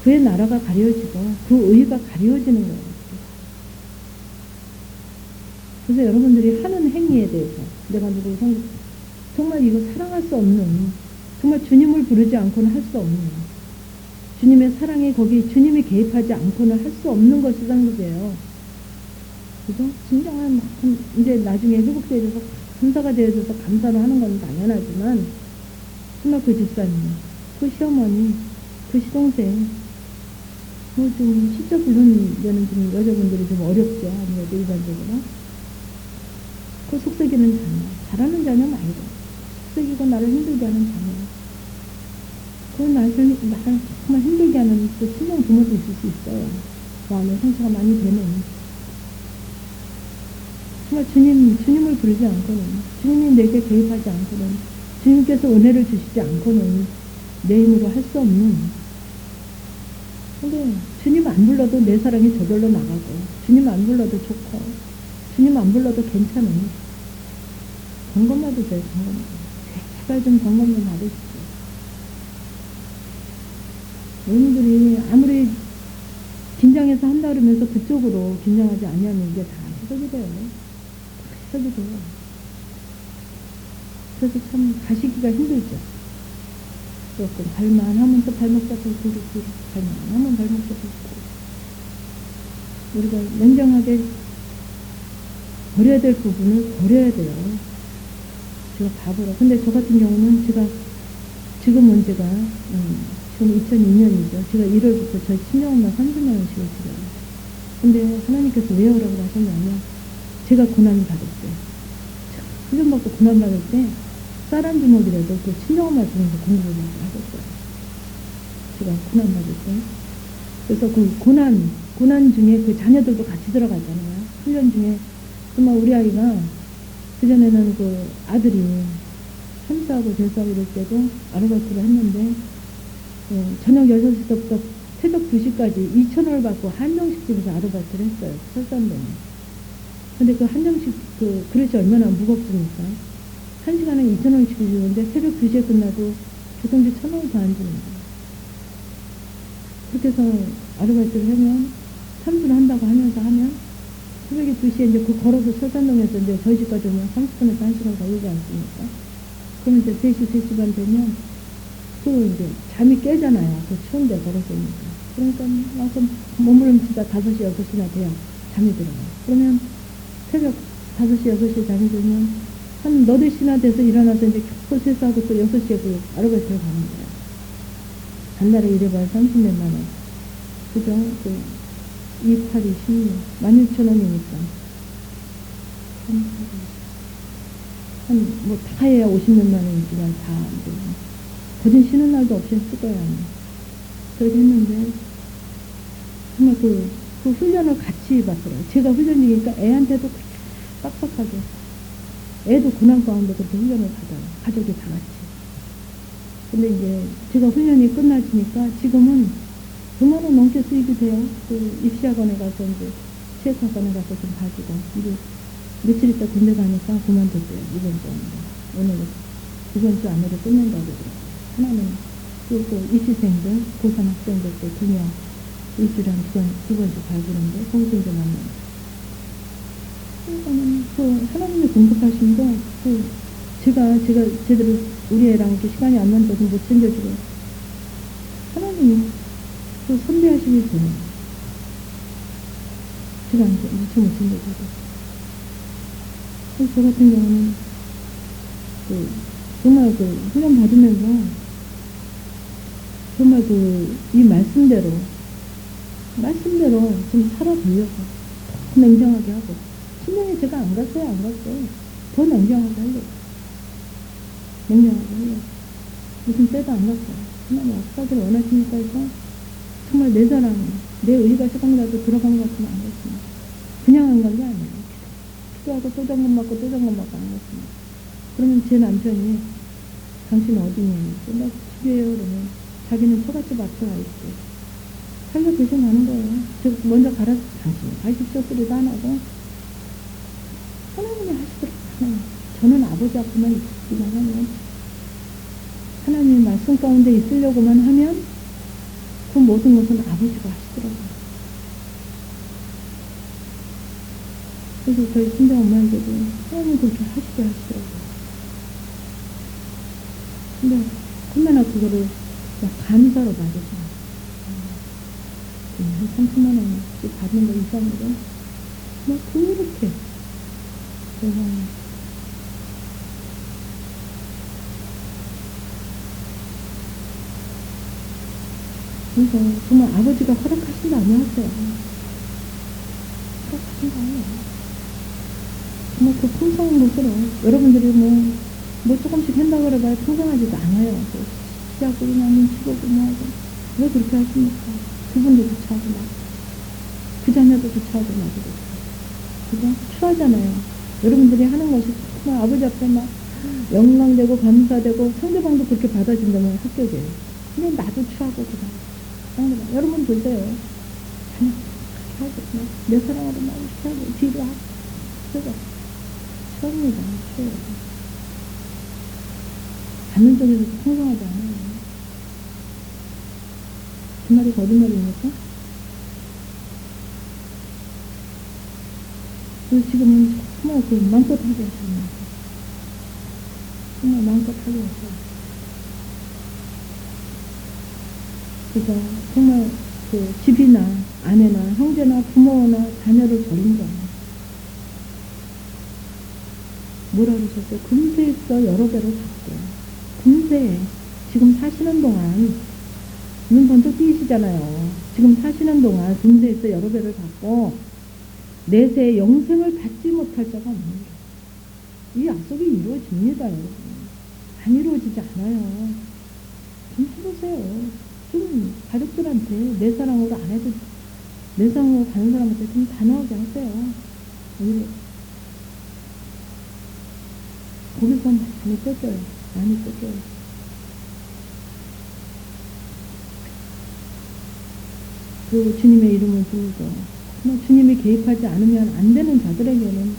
그의 나라가 가려지고 그 의가 가려지는 거예요. 그래서 여러분들이 하는 행위에 대해서 내가 누구 정말 이거 사랑할 수 없는, 정말 주님을 부르지 않고는 할 수 없는, 주님의 사랑이 거기 주님이 개입하지 않고는 할 수 없는 것이 상급이에요. 그죠? 진정한 이제 나중에 회복되어져서 감사가 되어져서 감사를 하는 건 당연하지만, 정말 그 집사님, 그 시어머니, 그 시동생, 뭐 좀 시적 부르는 데는 좀 여자분들이 좀 어렵죠. 아무래도 일반적으로. 그 속삭이는 자녀, 잘하는 자녀 말고 속삭이고 나를 힘들게 하는 자녀, 그 나를 정말 힘들게 하는 또 친정 부모도 있을 수 있어요. 마음에 상처가 많이 되는, 정말 주님을 부르지 않고는, 주님이 내게 개입하지 않고는, 주님께서 은혜를 주시지 않고는 내 힘으로 할 수 없는. 근데 주님 안 불러도 내 사랑이 저절로 나가고, 주님 안 불러도 좋고, 주님 안 불러도 괜찮은. 점검해도 돼, 점검. 제발 좀 점검 좀 받으십시오. 여러분들이 아무리 긴장해서 한다 그러면서 그쪽으로 긴장하지 않으면 이게 다 해석이 돼요. 해석이 돼요. 그래서 참 가시기가 힘들죠. 조금 발만 하면 또 발목 잡고 뒤로 발만 하면 발목 잡고 우리가 냉정하게 버려야 될 부분을 버려야 돼요. 제가 바보라. 근데 저 같은 경우는 지금은 제가 지금 2002년이죠. 제가 1월부터 저희 친정엄마 30만 원씩을 드려요. 근데 하나님께서 왜 오라고 하셨냐면 제가 고난을 받을 때, 훈련 받고 고난 받을 때 쌀 한 주먹이라도 그 친정엄마 주면서 공부를 하셨어요. 제가 고난 받을 때. 그래서 그 고난 중에 그 자녀들도 같이 들어가잖아요. 훈련 중에 정말 우리 아이가 그전에는 그 아들이 참사하고 재수하고 이럴 때도 아르바이트를 했는데 저녁 6시부터 새벽 2시까지 2,000원을 받고 한정식집에서 아르바이트를 했어요. 설산동에. 근데 그 한정식 그 그릇이 얼마나 무겁습니까? 1시간에 2,000원씩 주는데 새벽 2시에 끝나도 교통비 1,000원을 더 안 주는 거예요. 그렇게 해서 아르바이트를 하면 참수를 한다고 하면서 하면 새벽에 2시에 이제 그 걸어서 설산동에서 이제 저희 집까지 오면 30분에서 1시간 걸리지 않습니까? 그러면 이제 3시, 3시 반 되면 또 이제 잠이 깨잖아요. 그 추운데 걸어서 오니까. 그러니까 와서 몸부림치다 5시, 6시나 돼요. 잠이 들어요. 그러면 새벽 5시, 6시에 잠이 들면 한 8시나 돼서 일어나서 이제 또 세수하고 또 6시에 그 아르바이트를 가는 거예요. 한 달에 일해봐야 30몇만 원. 그죠? 그 2, 8, 2, 16. 16,000원이니까. 뭐, 다 해야 50몇만 원이지만 다 안 되고. 거진 쉬는 날도 없이 쓸 거야. 그렇게 했는데, 정말 그 훈련을 같이 받더라고요. 제가 훈련이니까 애한테도 그렇게 빡빡하게. 애도 고난 가운데 그렇게 훈련을 받아요. 가족이 다 같이. 근데 이제 제가 훈련이 끝나지니까 지금은 100만 원 넘게 수입이 돼요. 그 입시학원에 가서 이제 체육학원에 가서 좀 봐주고. 이제 며칠 있다 군대 가니까 그만뒀대요. 이번 주. 오늘 이번 주 안으로 끝낸다고 그러더라고요. 하나는 또 입시생들, 고3 학생들 때 2명 일주일에 두 번씩 가주는데 거기서 이제 만나요. 그러니까는 그 하나님이 공급하신 거, 제가 제대로 우리 애랑 이렇게 시간이 안 난다고 못 챙겨주고 하나님이 또 선배하시기 때문에 제가 이제 미처 못 챙겨주고. 그래서 저 같은 경우는 정말 훈련 받으면서 정말 이 말씀대로 좀 살아보려고 더 냉정하게 하고. 신명에 제가 안 갔어요. 더 냉정하게 하려고. 무슨 때도 안 갔어요. 하나님 어떻게 원하시니까 해서 정말 내 사랑, 내 의가 조금이라도 들어간 것 같으면 안 갔습니다. 그냥 안 간 게 아니에요. 기도하고 또 점검 받고 또 점검 받고 안 갔습니다. 그러면 제 남편이 당신 어디니? 나 집이에요. 그러면 자기는 처갓집 앞에 와 있고. 자기가 대신하는 거예요. 제가 먼저 가라서 당신이 가십시오 소리도 안 하고. 하나님이 하시더라고요. 저는 아버지 앞에만 있기만 하면, 하나님의 말씀 가운데 있으려고만 하면 그 모든 것은 아버지가 하시더라고요. 그래서 저희 친정엄마에게도 하나님 그렇게 하시게 하시더라고요. 근데 얼마나 그거를 감사로 받으죠. 한 30만 원씩 받는 거 이상으로 그렇게 세상에. 그래서 정말 아버지가 허락하신 거 아니었어요. 허락하신 거 아니에요. 정말 그 풍성한 것으로 여러분들이 뭐 조금씩 한다고 그래봐야 풍성하지도 않아요. 시작으로 나면 15분 하고. 왜 그렇게 하십니까? 그분도 교차하고 나고, 그 자녀도 교차하고 나도 그죠? 추하잖아요. 여러분들이 하는 것이 정말 아버지 앞에 막 영광되고 감사되고 상대방도 그렇게 받아준다면 합격이에요. 근데 나도 취하고 그래. 여러분 보세요. 그냥 하고 그냥 내 사랑으로 막 취하고 뒤로 하고 그래. 취합니다. 취해요. 받는 쪽에서 풍성하지 않아요. 그 말이 거짓말입니까? 그래서 지금은 정말 그 마음껏 하게 하십니다. 정말 마음껏 하게 하세요. 그래서 정말 그 집이나 아내나 형제나 부모나 자녀를 버린 거예요. 뭐라 그러셨어요? 금세 있어 여러 배로 갚고. 금세 지금 사시는 동안 눈 번쩍 뜨이시잖아요. 지금 사시는 동안 금세 있어 여러 배를 갚고 내세 영생을 받지 못할 자가 없습니다. 이 약속이 이루어집니다. 여러분. 안 이루어지지 않아요. 좀 해보세요. 좀 가족들한테 내 사랑으로 안 해도 내 사랑으로 가는 사람한테 좀 단호하게 하세요. 거기서 많이 뺏겨요. 많이 뺏겨요. 그 주님의 이름을 부르고 주님이 개입하지 않으면 안 되는 자들에게는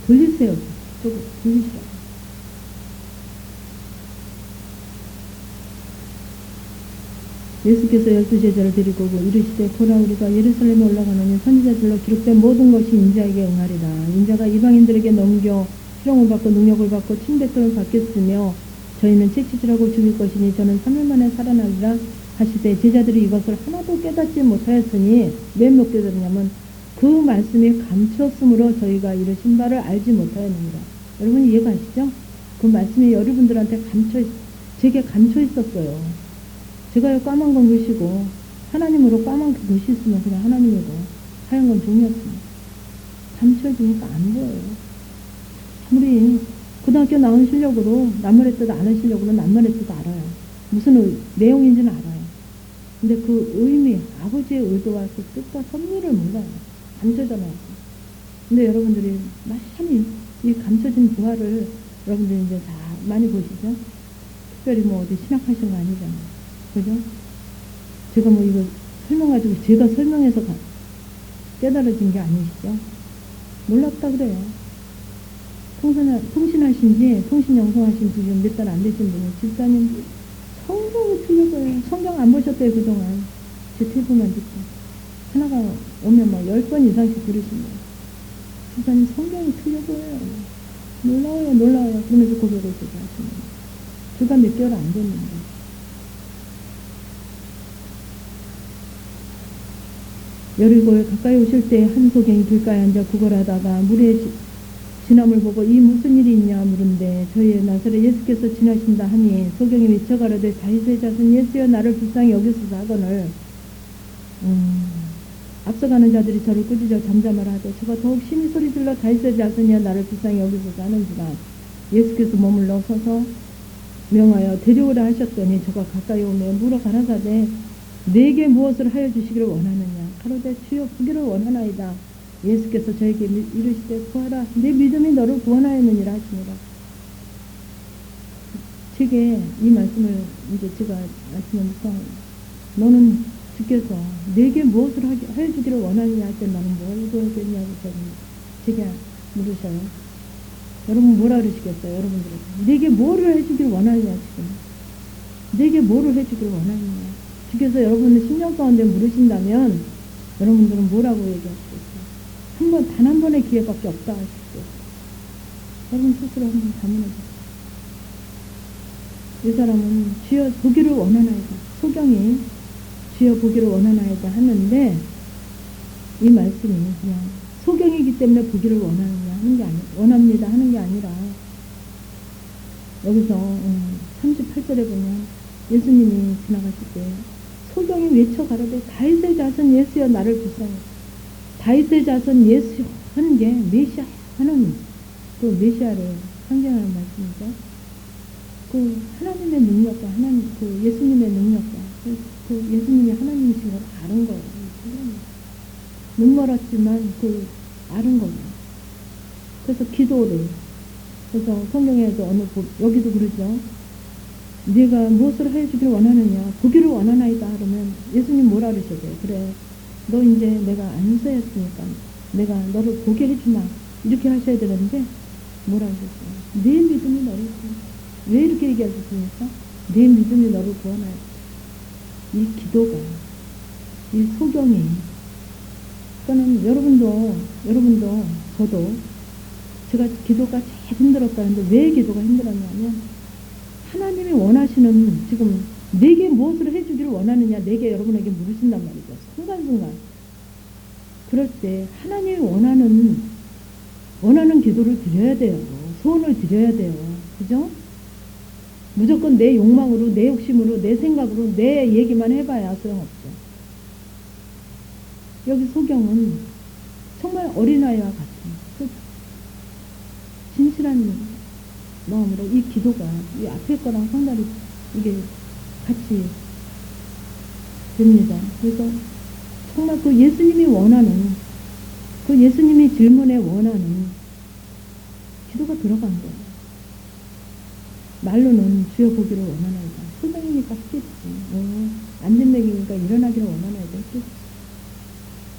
돌리세요. 저거 돌리시라고. 예수께서 12제자를 데리고 오고 이르시되 보라 우리가 예루살렘에 올라가느니 선지자들로 기록된 모든 것이 인자에게 응하리라. 인자가 이방인들에게 넘겨 희롱을 받고 능력을 받고 침뱉음을 받겠으며 저희는 채찍질하고 죽일 것이니 저는 3일 만에 살아나리라 하시되 제자들이 이것을 하나도 깨닫지 못하였으니 왜 못 깨달았냐면 그 말씀이 감추었으므로 저희가 이르신 바를 알지 못하였느니라. 여러분 이해가시죠? 그 말씀이 여러분들한테 제게 감춰 있었어요. 제가 까만 건 것이고 하나님으로 까만 것이 있으면 그냥 하나님이고 하얀 건 종이었습니다. 감춰지니까 안 보여요. 아무리 고등학교 나온 실력으로 남말의 뜻 아는 실력으로 남말의 뜻 알아요. 무슨 내용인지는 알아요. 근데 그 의미, 아버지의 의도와 그 뜻과 섭리를 몰라요. 감춰져나서. 근데 여러분들이 많이 이 감춰진 부활을 여러분들이 이제 다 많이 보시죠? 특별히 뭐 어디 신학하신 거 아니잖아요. 그죠? 제가 뭐 이거 설명가지고 제가 설명해서 깨달아진 게 아니시죠? 몰랐다 그래요. 통신하신 영성하신 지 몇 달 안 되신 분이 집사님 성경이 틀려져요. 성경 안 보셨대요 그동안. 제 테이프만 듣고. 하나가 오면 막 10번 이상씩 들으신대요. 집사님 성경이 틀려져요. 놀라워요. 그러면서 고백을 계속 하시는 거예요. 불과 몇 개월 안 됐는데. 여리고에 가까이 오실 때 한 소경이 길가에 앉아 구걸하다가 물에 지남을 보고 이 무슨 일이 있냐 물은데 저희의 나사렛 예수께서 지나신다 하니 소경이 외쳐 가로되 다윗의 자손 예수여 나를 불쌍히 여기소서 하거늘 앞서가는 자들이 저를 꾸짖어 잠잠하라 하되 저가 더욱 심히 소리질러 다윗의 자손이여 나를 불쌍히 여기소서 하는지라 예수께서 머물러 서서 명하여 데려오라 하셨더니 저가 가까이 오며 물어 가라사대 내게 무엇을 하여 주시기를 원하느냐 가로되 주여 보기를 원하나이다. 예수께서 저에게 이르시되 구하라 내 믿음이 너를 구원하였느니라 하시니라. 제게 이 말씀을 이제 제가 아침에 묵상합니다. 너는 주께서 내게 무엇을 하여 주기를 원하느냐 할 때 나는 뭘 구하겠냐고 제게 물으셔요. 여러분 뭐라 그러시겠어요? 여러분들에게 내게 뭐를 해주기를 원하느냐 지금 내게 뭐를 해주기를 원하느냐 주께서 여러분의 심령 가운데 물으신다면 여러분들은 뭐라고 얘기하시겠어요? 단 한 번의 기회밖에 없다 하시겠어요? 여러분 스스로 한번 자문해보세요. 이 사람은 주여 보기를 원하나이다. 소경이 주여 보기를 원하나이다 하는데 이 말씀이 그냥 소경이기 때문에 보기를 원하느냐 하는 게 원합니다 하는 게 아니라 여기서 38절에 보면 예수님이 지나가실 때 소경이 외쳐 가로되 다윗의 자손 예수여 나를 불쌍히 다윗의 자손 예수 하는 게 메시아 하는 그 메시아를 상징하는 말씀이죠. 그 하나님의 능력과 그 예수님의 능력과 그 예수님이 하나님이신 걸 아는 거예요. 눈멀었지만 그 아는 거예요. 그래서 기도를 그래서 성경에도 여기도 그러죠. 네가 무엇을 해주기를 원하느냐? 보기를 원하나이다. 그러면 예수님 뭐라 그러셔야 돼요? 그래, 너 이제 내가 안수했으니까 내가 너를 보게 해주마. 이렇게 하셔야 되는데 뭐라 하셨어요? 내 믿음이 너를 구원하였다. 왜 이렇게 얘기하셨습니까? 내 믿음이 너를 구원하였다. 이 기도가, 이 소경이, 그러니까 여러분도 저도 제가 기도가 제일 힘들었다는데 왜 기도가 힘들었냐면 하나님이 원하시는, 지금 내게 무엇을 해주기를 원하느냐, 내게 여러분에게 물으신단 말이죠. 순간순간. 그럴 때 하나님이 원하는 기도를 드려야 돼요. 소원을 드려야 돼요. 그죠? 무조건 내 욕망으로, 내 욕심으로, 내 생각으로, 내 얘기만 해봐야 소용없죠. 여기 소경은 정말 어린아이와 같은 그 진실한 마음으로 이 기도가, 이 앞에 거랑 상당히 이게 같이 됩니다. 그래서 정말 그 예수님이 원하는, 그 예수님이 질문에 원하는 기도가 들어간 거예요. 말로는 주여 보기를 원하나이다. 소경이니까 했겠지. 안진맥이니까 일어나기를 원하나이다 했겠지.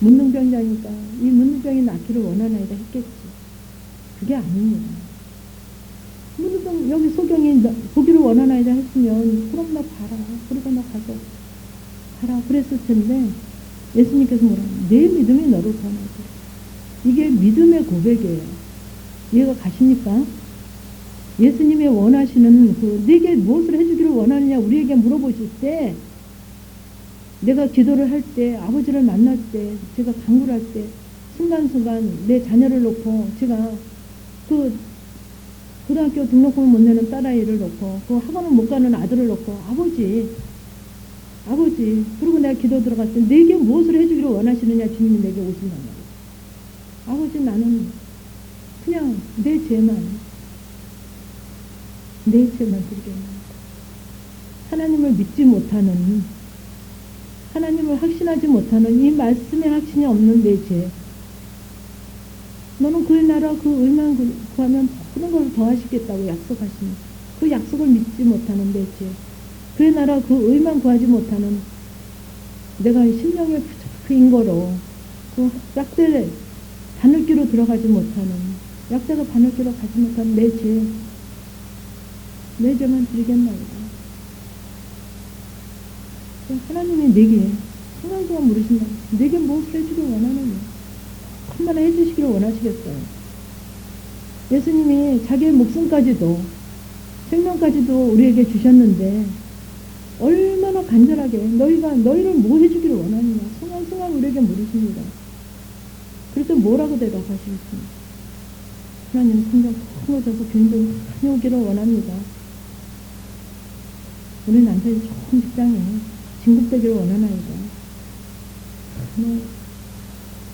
문둥병자니까 이 문둥병이 낫기를 원하나이다 했겠지. 그게 아닙니다. 문둥병, 여기 소경이 보기를 원하나이다 했으면 그럼 너 봐라. 그리고 너 가서 봐라. 그랬을 텐데 예수님께서 뭐라고? 내 믿음이 너를 구원하리라. 이게 믿음의 고백이에요. 이해가 가십니까? 예수님이 원하시는 그 내게 무엇을 해주기를 원하느냐 우리에게 물어보실 때, 내가 기도를 할 때, 아버지를 만날 때, 제가 간구를 할 때 순간순간 내 자녀를 놓고, 제가 그 고등학교 등록금을 못 내는 딸아이를 놓고, 그 학원을 못 가는 아들을 놓고, 아버지 그리고 내가 기도 들어갈 때 내게 무엇을 해주기를 원하시느냐 주님이 내게 오신단 말이에요. 아버지, 나는 그냥 내 죄만 드리겠습니다. 하나님을 믿지 못하는, 하나님을 확신하지 못하는, 이 말씀에 확신이 없는 내 죄, 너는 그의 나라 그 의만 구하면 모든 걸 더하시겠다고 약속하시니 그 약속을 믿지 못하는 내 죄, 그의 나라 그 의만 구하지 못하는, 내가 심령의 그 인거로 그 약대 바늘귀로 들어가지 못하는, 약대가 바늘귀로 가지 못하는 내 죄만 드리겠나이다. 하나님이 내게 순간순간 물으신다. 내게 무엇을 해주길 원하느냐? 얼마나 해주시기를 원하시겠어요? 예수님이 자기의 목숨까지도, 생명까지도 우리에게 주셨는데 얼마나 간절하게 너희를 뭐 해주기를 원하느냐? 순간순간 우리에게 물으십니다. 그래서 뭐라고 대답하시겠습니까? 하나님 성경 풀어져서 교인들 많이 오기를 원합니다. 우리 남편이 좋은 직장에 진급되기를 원하나이다.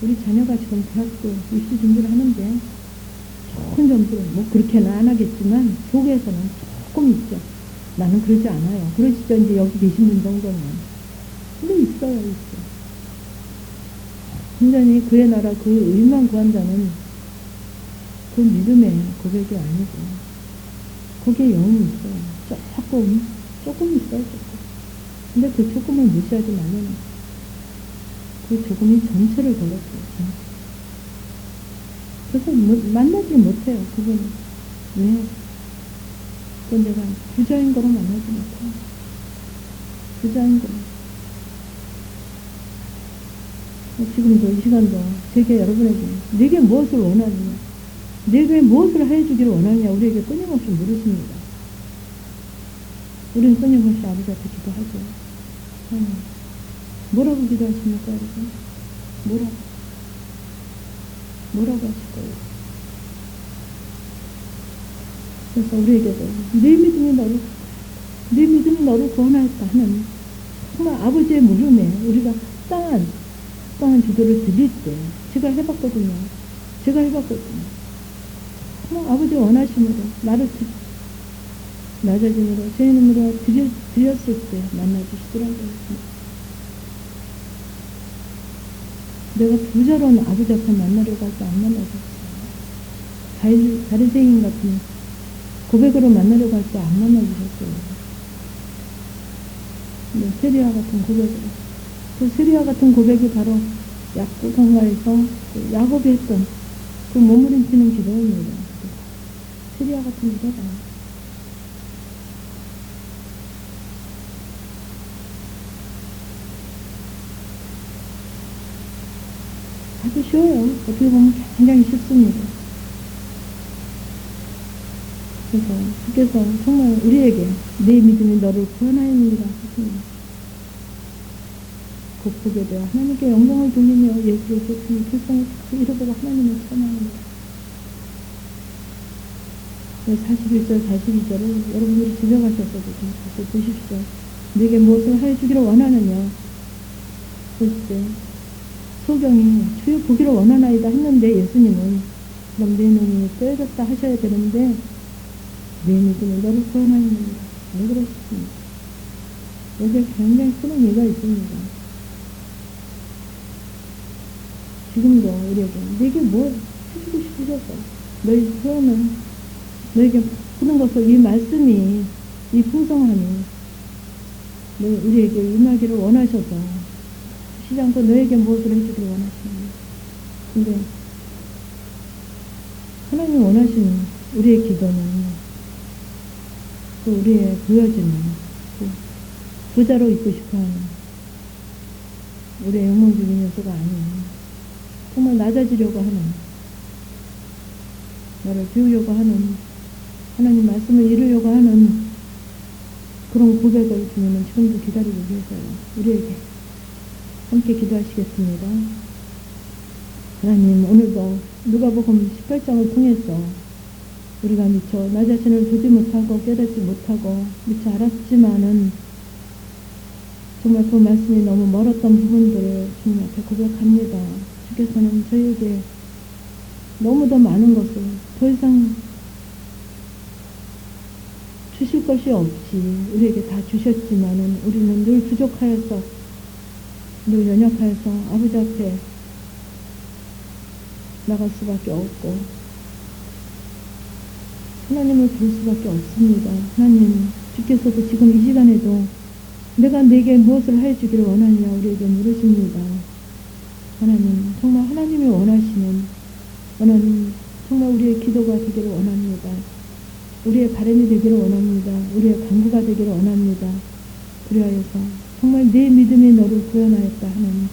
우리 자녀가 지금 대학교 입시 준비를 하는데 좋은 점수를, 뭐 그렇게는 안 하겠지만 속에서는 조금 있죠. 나는 그러지 않아요. 그러시죠. 이제 여기 계신 분 정도는. 근데 있어요. 완전히 그의 나라 그 의만 구한다는 그 믿음의 고백이 아니고 거기에 영이 있어요. 조금 있어요. 조금. 근데 그 조금을 무시하지 말면 그 조금이 전체를 걸었어요. 그래서 만나지 못해요. 그분은. 왜? 그건 내가 부자인 거로 만나지 못해요. 부자인 거로. 지금도 이 시간도 제게 여러분에게 내게 무엇을 원하느냐, 내게 무엇을 해주기를 원하느냐 우리에게 끊임없이 물으십니다. 우리는 끊임없이 아버지 앞에 기도하죠. 뭐라고 기도하십니까, 여러분? 뭐라고 하실 거예요? 그래서 우리에게도 내 믿음이 너를 구원하였다 하는 정말 아버지의 물음에 우리가 땅한 기도를 드릴 때 제가 해봤거든요. 정말 아버지 원하심으로 낮아짐으로 제 이름으로 드렸을 때 만나주시더라고요. 내가 부자로는 아버지 앞에 만나려고 할 때 안 만나줬어요. 바리새인 같은 고백으로 만나려고 할 때 안 만나주셨어요. 네, 세리와 같은 고백으로. 그 세리와 같은 고백이 바로 야곱 성가에서 그 야곱이 했던 그 몸부림치는 기도입니다. 세리와 같은 기도다. 아주 쉬워요. 어떻게 보면 굉장히 쉽습니다. 그래서 주께서 정말 우리에게 내 믿음이 너를 구원하였느니라 하십니다. 그 복에 대해 하나님께 영광을 돌리며 예수의 교통의 불쌍히 탁 잃어보고 하나님을 찬양합니다. 41절 42절을 여러분들이 집에 가셔서도 좀 다시 보십시오. 내게 무엇을 하여주기를 원하느냐. 그럴 때 소경이 주여 보기를 원하나이다 했는데 예수님은 그럼 내 눈이 떠여졌다 하셔야 되는데 내 믿음이 너를 구원하였느니라. 왜 그러셨습니까? 여기에 굉장히 큰 의미가 있습니다. 지금도 우리에게 내게 뭘 해주고 싶으셔서 너희 소원을 너에게 푸는 것을 이 말씀이 이 풍성함이 우리에게 임하기를 원하셔서 쉬지 않고 너에게 무엇을 해주기를 원하십니다. 근데 하나님 원하시는 우리의 기도는 또 우리의 보여지는 또 부자로 있고 싶어하는 우리의 영웅적인 요소가 아니에요. 정말 낮아지려고 하는, 나를 비우려고 하는, 하나님 말씀을 이루려고 하는 그런 고백을 주님은 지금도 기다리고 계세요. 우리에게 함께 기도하시겠습니다. 하나님, 오늘도 누가복음 18장을 통해서 우리가 미처 나 자신을 보지 못하고 깨닫지 못하고 미처 알았지만은 정말 그 말씀이 너무 멀었던 부분들을 주님 앞에 고백합니다. 주께서는 저희에게 너무도 많은 것을 더 이상 주실 것이 없이 우리에게 다 주셨지만은 우리는 늘 부족하여서 늘 연약하여서 아버지 앞에 나갈 수밖에 없고 하나님을 부를 수밖에 없습니다. 하나님, 주께서도 지금 이 시간에도 내가 내게 무엇을 해주기를 원하느냐 우리에게 물으십니다. 하나님, 정말 하나님이 원하시는 정말 우리의 기도가 되기를 원합니다. 우리의 바람이 되기를 원합니다. 우리의 간구가 되기를 원합니다. 그리하여서 정말 내 믿음이 너를 구원하였다 하나님.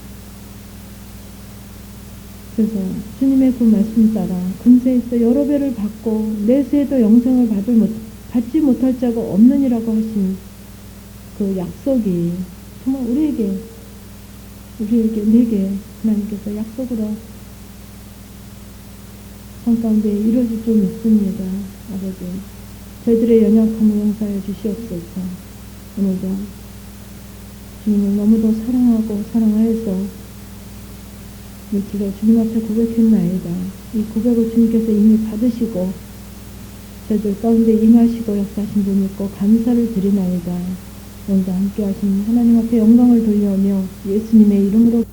그래서 주님의 그 말씀 따라 금세에서 여러 배를 받고 내세에도 영생을 받지 못할 자가 없느니라고 하신 그 약속이 정말 우리에게 내게 하나님께서 약속으로 성 가운데 이루어질 줄 믿습니다. 아버지, 저희들의 연약함을 용서하여 주시옵소서. 오늘도 주님을 너무도 사랑하고 사랑하여서 물질로 주님 앞에 고백했나이다. 이 고백을 주님께서 이미 받으시고 저희들 가운데 임하시고 역사하신 줄 믿고 감사를 드리나이다. 오늘도 함께 하신 하나님 앞에 영광을 돌려오며 예수님의 이름으로